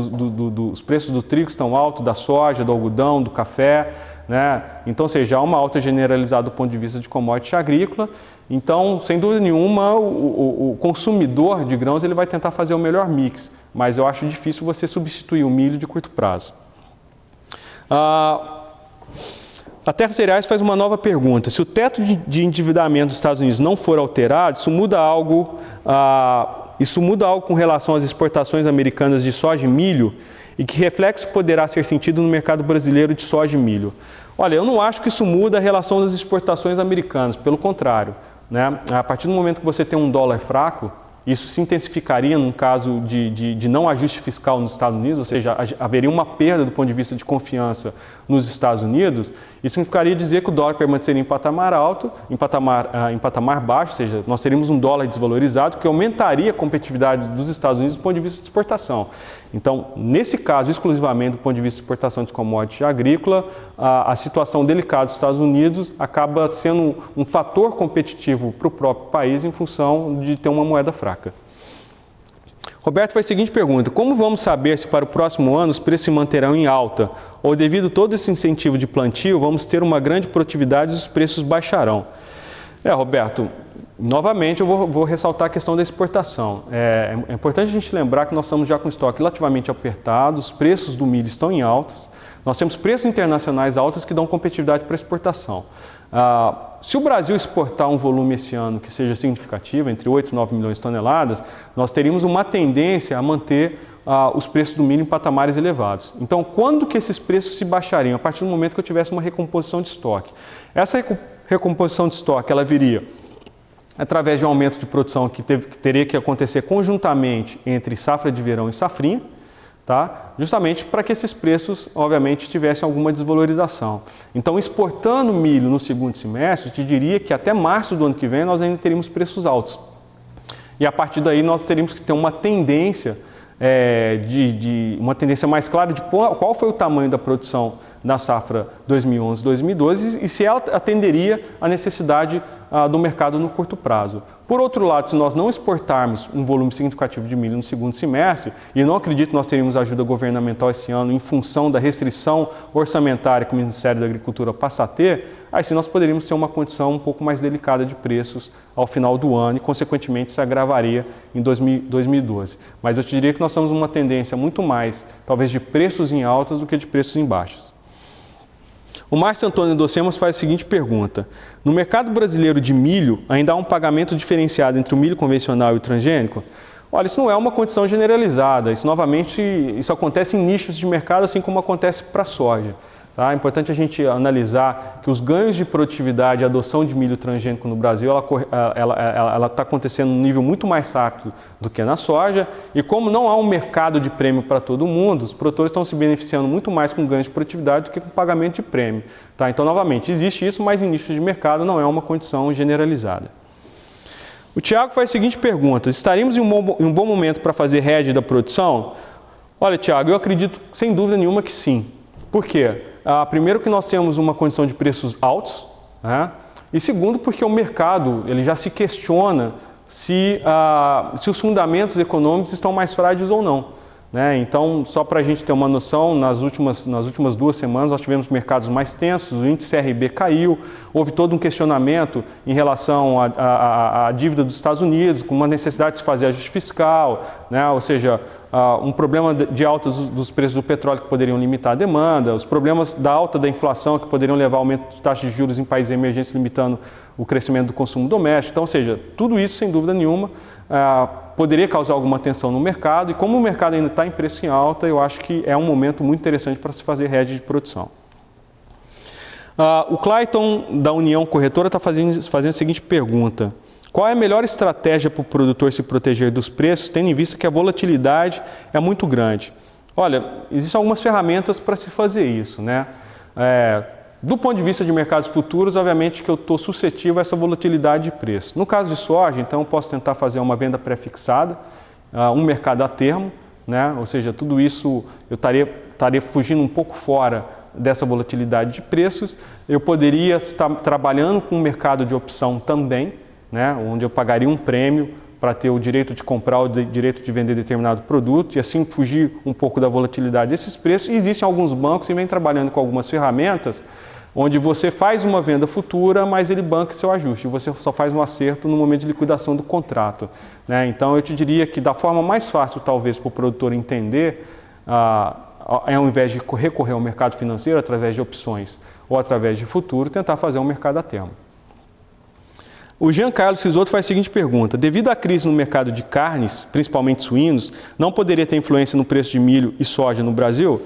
do trigo estão altos, da soja, do algodão, do café. Né? Então, ou seja, há uma alta generalizada do ponto de vista de commodity agrícola. Então, sem dúvida nenhuma, o consumidor de grãos ele vai tentar fazer o melhor mix, mas eu acho difícil você substituir o milho de curto prazo. A Terra Cereais faz uma nova pergunta: se o teto de endividamento dos Estados Unidos não for alterado, isso muda algo com relação às exportações americanas de soja e milho? E que reflexo poderá ser sentido no mercado brasileiro de soja e milho? Olha, eu não acho que isso muda a relação das exportações americanas, pelo contrário. Né? A partir do momento que você tem um dólar fraco, isso se intensificaria num caso de não ajuste fiscal nos Estados Unidos, ou seja, haveria uma perda do ponto de vista de confiança nos Estados Unidos, Isso significaria dizer que o dólar permaneceria em patamar alto, em patamar baixo, ou seja, nós teríamos um dólar desvalorizado que aumentaria a competitividade dos Estados Unidos do ponto de vista de exportação. Então, nesse caso, exclusivamente do ponto de vista de exportação de commodities agrícola, a situação delicada dos Estados Unidos acaba sendo um fator competitivo para o próprio país em função de ter uma moeda fraca. Roberto faz a seguinte pergunta: como vamos saber se para o próximo ano os preços se manterão em alta? Ou devido a todo esse incentivo de plantio, vamos ter uma grande produtividade e os preços baixarão? Roberto, novamente eu vou ressaltar a questão da exportação. É importante a gente lembrar que nós estamos já com estoque relativamente apertado, os preços do milho estão em altas, nós temos preços internacionais altos que dão competitividade para a exportação. Se o Brasil exportar um volume esse ano que seja significativo, entre 8 e 9 milhões de toneladas, nós teríamos uma tendência a manter os preços do milho em patamares elevados. Então, quando que esses preços se baixariam? A partir do momento que eu tivesse uma recomposição de estoque. Essa recomposição de estoque, ela viria através de um aumento de produção que teria que acontecer conjuntamente entre safra de verão e safrinha, tá? Justamente para que esses preços, obviamente, tivessem alguma desvalorização. Então, exportando milho no segundo semestre, eu te diria que até março do ano que vem nós ainda teríamos preços altos. E a partir daí nós teríamos que ter uma tendência, uma tendência mais clara de qual foi o tamanho da produção na safra 2011-2012 e se ela atenderia à necessidade do mercado no curto prazo. Por outro lado, se nós não exportarmos um volume significativo de milho no segundo semestre, e não acredito que nós teríamos ajuda governamental esse ano em função da restrição orçamentária que o Ministério da Agricultura passa a ter, aí sim nós poderíamos ter uma condição um pouco mais delicada de preços ao final do ano e, consequentemente, se agravaria em 2012. Mas eu te diria que nós temos uma tendência muito mais, talvez, de preços em altas do que de preços em baixas. O Márcio Antônio Docemas faz a seguinte pergunta: no mercado brasileiro de milho, ainda há um pagamento diferenciado entre o milho convencional e o transgênico? Olha, isso não é uma condição generalizada, isso acontece em nichos de mercado, assim como acontece para a soja. Tá? É importante a gente analisar que os ganhos de produtividade e adoção de milho transgênico no Brasil, ela está acontecendo num nível muito mais rápido do que na soja, e como não há um mercado de prêmio para todo mundo, os produtores estão se beneficiando muito mais com ganhos de produtividade do que com pagamento de prêmio. Tá? Então, novamente, existe isso, mas em nichos de mercado não é uma condição generalizada. O Tiago faz a seguinte pergunta: estaríamos em um bom momento para fazer hedge da produção? Olha, Tiago, eu acredito sem dúvida nenhuma que sim. Por quê? Primeiro que nós temos uma condição de preços altos, né? E segundo porque o mercado ele já se questiona se os fundamentos econômicos estão mais frágeis ou não. Né? Então, só para a gente ter uma noção, nas últimas 2 semanas nós tivemos mercados mais tensos, o índice CRB caiu, houve todo um questionamento em relação à dívida dos Estados Unidos, com uma necessidade de se fazer ajuste fiscal, né? Ou seja, um problema de alta dos preços do petróleo que poderiam limitar a demanda, os problemas da alta da inflação que poderiam levar ao aumento de taxas de juros em países emergentes, limitando o crescimento do consumo doméstico. Então, ou seja, tudo isso, sem dúvida nenhuma, poderia causar alguma tensão no mercado, e como o mercado ainda está em preço em alta, eu acho que é um momento muito interessante para se fazer hedge de produção. O Clayton, da União Corretora, está fazendo a seguinte pergunta: qual é a melhor estratégia para o produtor se proteger dos preços, tendo em vista que a volatilidade é muito grande? Olha, existem algumas ferramentas para se fazer isso, né? Do ponto de vista de mercados futuros, obviamente que eu estou suscetível a essa volatilidade de preço. No caso de soja, então, eu posso tentar fazer uma venda pré-fixada, um mercado a termo, né? Ou seja, tudo isso eu estaria fugindo um pouco fora dessa volatilidade de preços. Eu poderia estar trabalhando com um mercado de opção também, né? Onde eu pagaria um prêmio para ter o direito de comprar, o direito de vender determinado produto e assim fugir um pouco da volatilidade desses preços. E existem alguns bancos que vêm trabalhando com algumas ferramentas onde você faz uma venda futura, mas ele banca seu ajuste, você só faz um acerto no momento de liquidação do contrato, né? Então eu te diria que da forma mais fácil talvez para o produtor entender, ao invés de recorrer ao mercado financeiro através de opções ou através de futuro, tentar fazer um mercado a termo. O Jean Carlos Cisoto faz a seguinte pergunta: devido à crise no mercado de carnes, principalmente suínos, não poderia ter influência no preço de milho e soja no Brasil?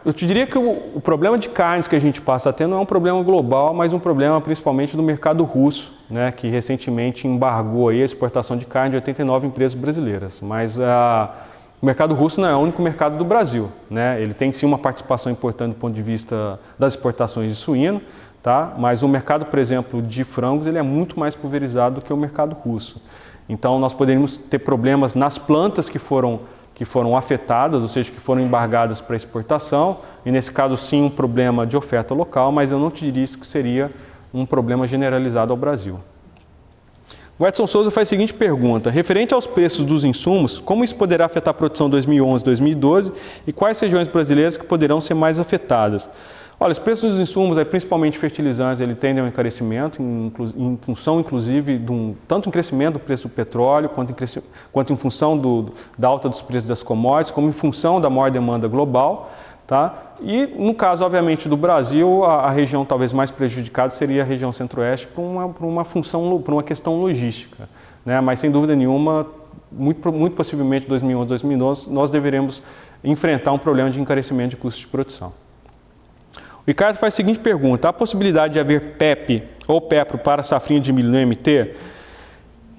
Eu te diria que o problema de carnes que a gente passa a ter não é um problema global, mas um problema principalmente do mercado russo, né, que recentemente embargou aí a exportação de carne de 89 empresas brasileiras. Mas O mercado russo não é o único mercado do Brasil, né? Ele tem sim uma participação importante do ponto de vista das exportações de suíno, tá? Mas o mercado, por exemplo, de frangos, ele é muito mais pulverizado do que o mercado russo. Então nós poderíamos ter problemas nas plantas que foram afetadas, ou seja, que foram embargadas para exportação, e nesse caso sim um problema de oferta local, mas eu não te diria que seria um problema generalizado ao Brasil. O Edson Souza faz a seguinte pergunta: referente aos preços dos insumos, como isso poderá afetar a produção 2011-2012 e quais regiões brasileiras que poderão ser mais afetadas? Olha, os preços dos insumos, principalmente fertilizantes, ele tendem ao encarecimento, em função inclusive tanto em crescimento do preço do petróleo, quanto em função da alta dos preços das commodities, como em função da maior demanda global. Tá? E no caso, obviamente, do Brasil, a região talvez mais prejudicada seria a região centro-oeste por uma questão logística, né? Mas sem dúvida nenhuma, muito possivelmente 2011, 2012, nós deveremos enfrentar um problema de encarecimento de custos de produção. O Ricardo faz a seguinte pergunta: há possibilidade de haver PEP ou PEPRO para a safrinha de milho no MT?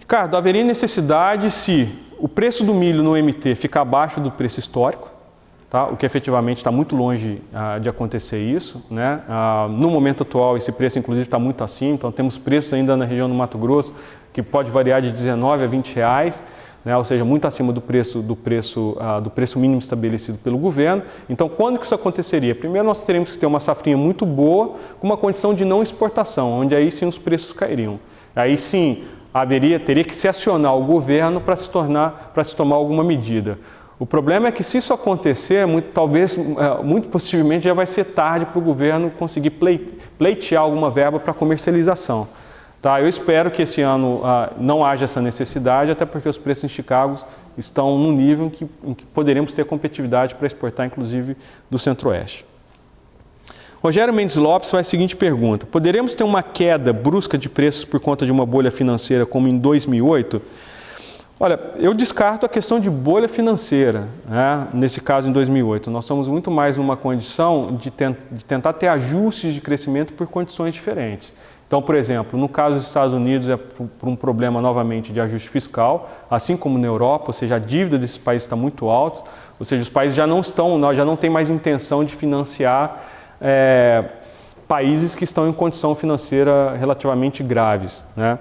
Ricardo, haveria necessidade se o preço do milho no MT ficar abaixo do preço histórico, tá? O que efetivamente está muito longe de acontecer isso, né? No momento atual, esse preço inclusive está muito acima, então temos preços ainda na região do Mato Grosso que pode variar de 19 a 20 reais, né? Ou seja, muito acima do preço mínimo estabelecido pelo governo. Então, quando que isso aconteceria? Primeiro, nós teríamos que ter uma safrinha muito boa, com uma condição de não exportação, onde aí sim os preços cairiam. Aí sim, teria que se acionar o governo para se tomar alguma medida. O problema é que se isso acontecer, muito possivelmente já vai ser tarde para o governo conseguir pleitear alguma verba para comercialização. Tá? Eu espero que esse ano não haja essa necessidade, até porque os preços em Chicago estão num nível em que poderemos ter competitividade para exportar, inclusive, do Centro-Oeste. Rogério Mendes Lopes faz a seguinte pergunta: poderemos ter uma queda brusca de preços por conta de uma bolha financeira como em 2008? Olha, eu descarto a questão de bolha financeira, né? Nesse caso em 2008. Nós somos muito mais numa condição de tentar ter ajustes de crescimento por condições diferentes. Então, por exemplo, no caso dos Estados Unidos é por um problema novamente de ajuste fiscal, assim como na Europa, ou seja, a dívida desses países está muito alta, ou seja, os países já não têm mais intenção de financiar países que estão em condição financeira relativamente graves, né?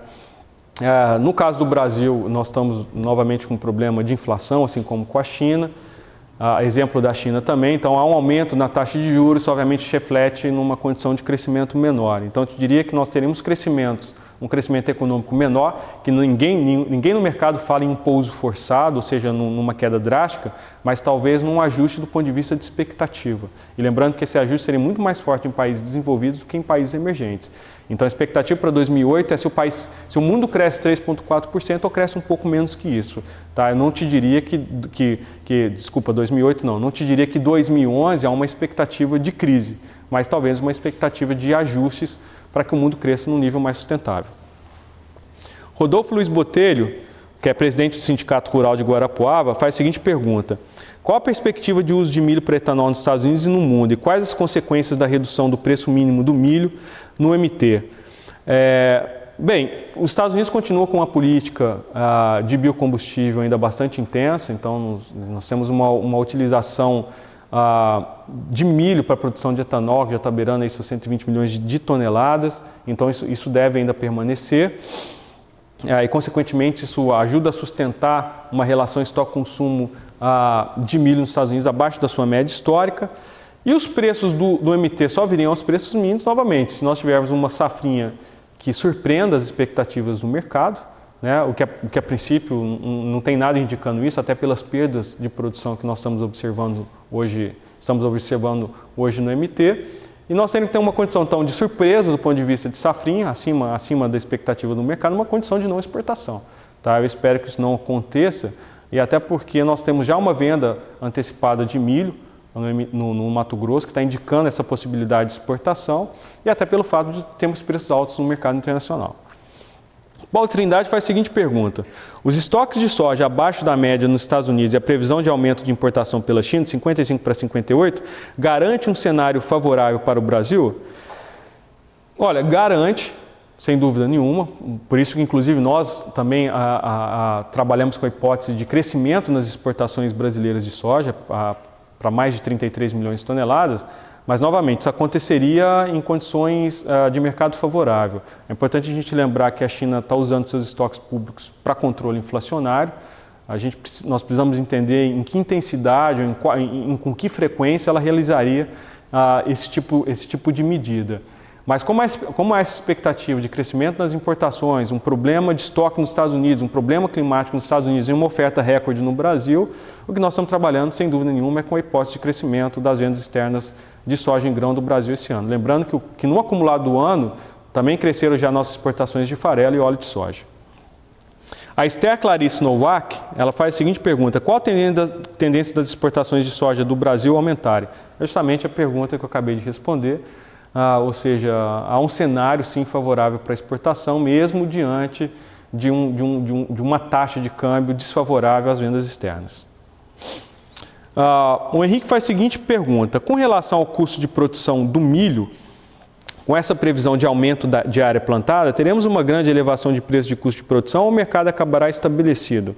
No caso do Brasil, nós estamos novamente com um problema de inflação, assim como com a China, exemplo da China também. Então há um aumento na taxa de juros, isso obviamente reflete numa condição de crescimento menor. Então eu te diria que nós teríamos um crescimento econômico menor, que ninguém no mercado fala em um pouso forçado, ou seja, numa queda drástica, mas talvez num ajuste do ponto de vista de expectativa. E lembrando que esse ajuste seria muito mais forte em países desenvolvidos do que em países emergentes. Então a expectativa para 2008 é se o mundo cresce 3,4% ou cresce um pouco menos que isso. Tá? Eu não te diria desculpa, 2008 não te diria que 2011 há uma expectativa de crise, mas talvez uma expectativa de ajustes para que o mundo cresça num nível mais sustentável. Rodolfo Luiz Botelho, que é presidente do Sindicato Rural de Guarapuava, faz a seguinte pergunta: qual a perspectiva de uso de milho para etanol nos Estados Unidos e no mundo? E quais as consequências da redução do preço mínimo do milho no MT? Bem, os Estados Unidos continuam com uma política de biocombustível ainda bastante intensa, então nós temos uma utilização de milho para a produção de etanol, que já está beirando aí 120 milhões de toneladas, então isso deve ainda permanecer. E, consequentemente, isso ajuda a sustentar uma relação estoque-consumo de milho nos Estados Unidos abaixo da sua média histórica. E os preços do MT só viriam aos preços mínimos novamente, se nós tivermos uma safrinha que surpreenda as expectativas do mercado, né? O que a princípio não tem nada indicando isso, até pelas perdas de produção que nós estamos observando hoje no MT. E nós temos que ter uma condição então de surpresa do ponto de vista de safrinha, acima da expectativa do mercado, uma condição de não exportação. Tá? Eu espero que isso não aconteça, e até porque nós temos já uma venda antecipada de milho no Mato Grosso, que está indicando essa possibilidade de exportação, e até pelo fato de termos preços altos no mercado internacional. Paulo Trindade faz a seguinte pergunta: os estoques de soja abaixo da média nos Estados Unidos e a previsão de aumento de importação pela China, de 55 para 58, garante um cenário favorável para o Brasil? Olha, garante, Sem dúvida nenhuma, por isso que inclusive nós também trabalhamos com a hipótese de crescimento nas exportações brasileiras de soja para mais de 33 milhões de toneladas, mas novamente isso aconteceria em condições de mercado favorável. É importante a gente lembrar que a China está usando seus estoques públicos para controle inflacionário. Nós precisamos entender em que intensidade ou com que frequência ela realizaria esse tipo de medida. Mas como há essa expectativa de crescimento nas importações, um problema de estoque nos Estados Unidos, um problema climático nos Estados Unidos e uma oferta recorde no Brasil, o que nós estamos trabalhando, sem dúvida nenhuma, é com a hipótese de crescimento das vendas externas de soja em grão do Brasil esse ano. Lembrando que no acumulado do ano também cresceram já nossas exportações de farelo e óleo de soja. A Esther Clarice Novak, ela faz a seguinte pergunta: qual a tendência das exportações de soja do Brasil aumentarem? É justamente a pergunta que eu acabei de responder. Ou seja, há um cenário sim favorável para a exportação, mesmo diante de uma taxa de câmbio desfavorável às vendas externas. O Henrique faz a seguinte pergunta: com relação ao custo de produção do milho, com essa previsão de aumento de área plantada, teremos uma grande elevação de preço de custo de produção ou o mercado acabará estabelecido?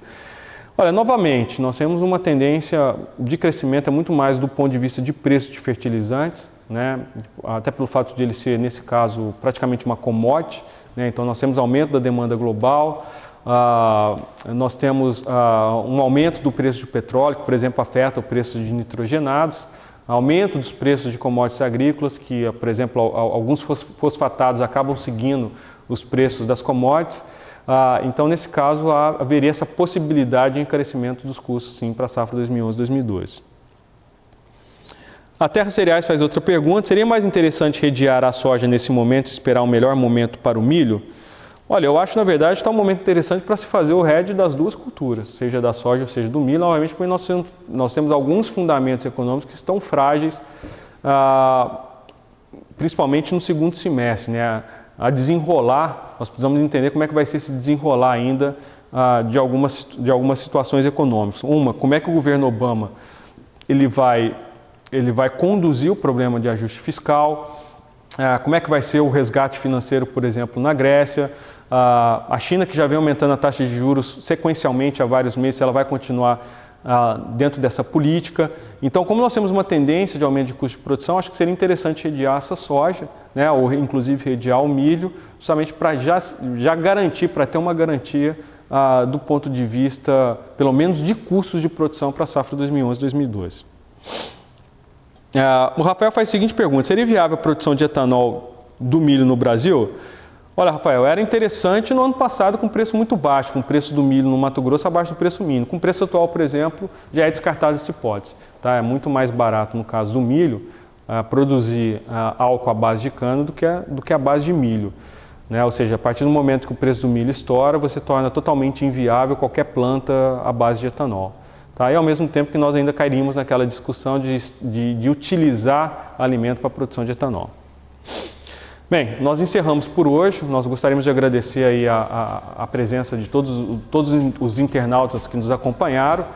Olha, novamente, nós temos uma tendência de crescimento muito mais do ponto de vista de preço de fertilizantes, né? Até pelo fato de ele ser, nesse caso, praticamente uma commodity, né? Então nós temos aumento da demanda global, nós temos um aumento do preço de petróleo, que, por exemplo, afeta o preço de nitrogenados, aumento dos preços de commodities agrícolas, que, por exemplo, alguns fosfatados acabam seguindo os preços das commodities. Então, nesse caso, haveria essa possibilidade de encarecimento dos custos, sim, para a safra 2011-2012. A Terra Cereais faz outra pergunta: seria mais interessante redear a soja nesse momento e esperar um melhor momento para o milho? Olha, eu acho, na verdade, que está um momento interessante para se fazer o hedge das duas culturas, seja da soja ou seja do milho, obviamente porque nós temos alguns fundamentos econômicos que estão frágeis, principalmente no segundo semestre, né? A desenrolar, nós precisamos entender como é que vai ser esse desenrolar ainda de algumas situações econômicas. Como é que o governo Obama ele vai conduzir o problema de ajuste fiscal, como é que vai ser o resgate financeiro, por exemplo, na Grécia, a China, que já vem aumentando a taxa de juros sequencialmente há vários meses, ela vai continuar dentro dessa política. Então, como nós temos uma tendência de aumento de custo de produção, acho que seria interessante redear essa soja, né, ou inclusive redear o milho, justamente para já garantir, para ter uma garantia do ponto de vista, pelo menos, de custos de produção para a safra 2011-2012. O Rafael faz a seguinte pergunta: seria viável a produção de etanol do milho no Brasil? Olha, Rafael, era interessante no ano passado com preço muito baixo, com o preço do milho no Mato Grosso abaixo do preço mínimo. Com o preço atual, por exemplo, já é descartada essa hipótese. Tá? É muito mais barato, no caso do milho, produzir álcool à base de cana do que à base de milho. Né? Ou seja, a partir do momento que o preço do milho estoura, você torna totalmente inviável qualquer planta à base de etanol. Tá? E ao mesmo tempo que nós ainda cairíamos naquela discussão de utilizar alimento para a produção de etanol. Bem, nós encerramos por hoje. Nós gostaríamos de agradecer aí a presença de todos os internautas que nos acompanharam.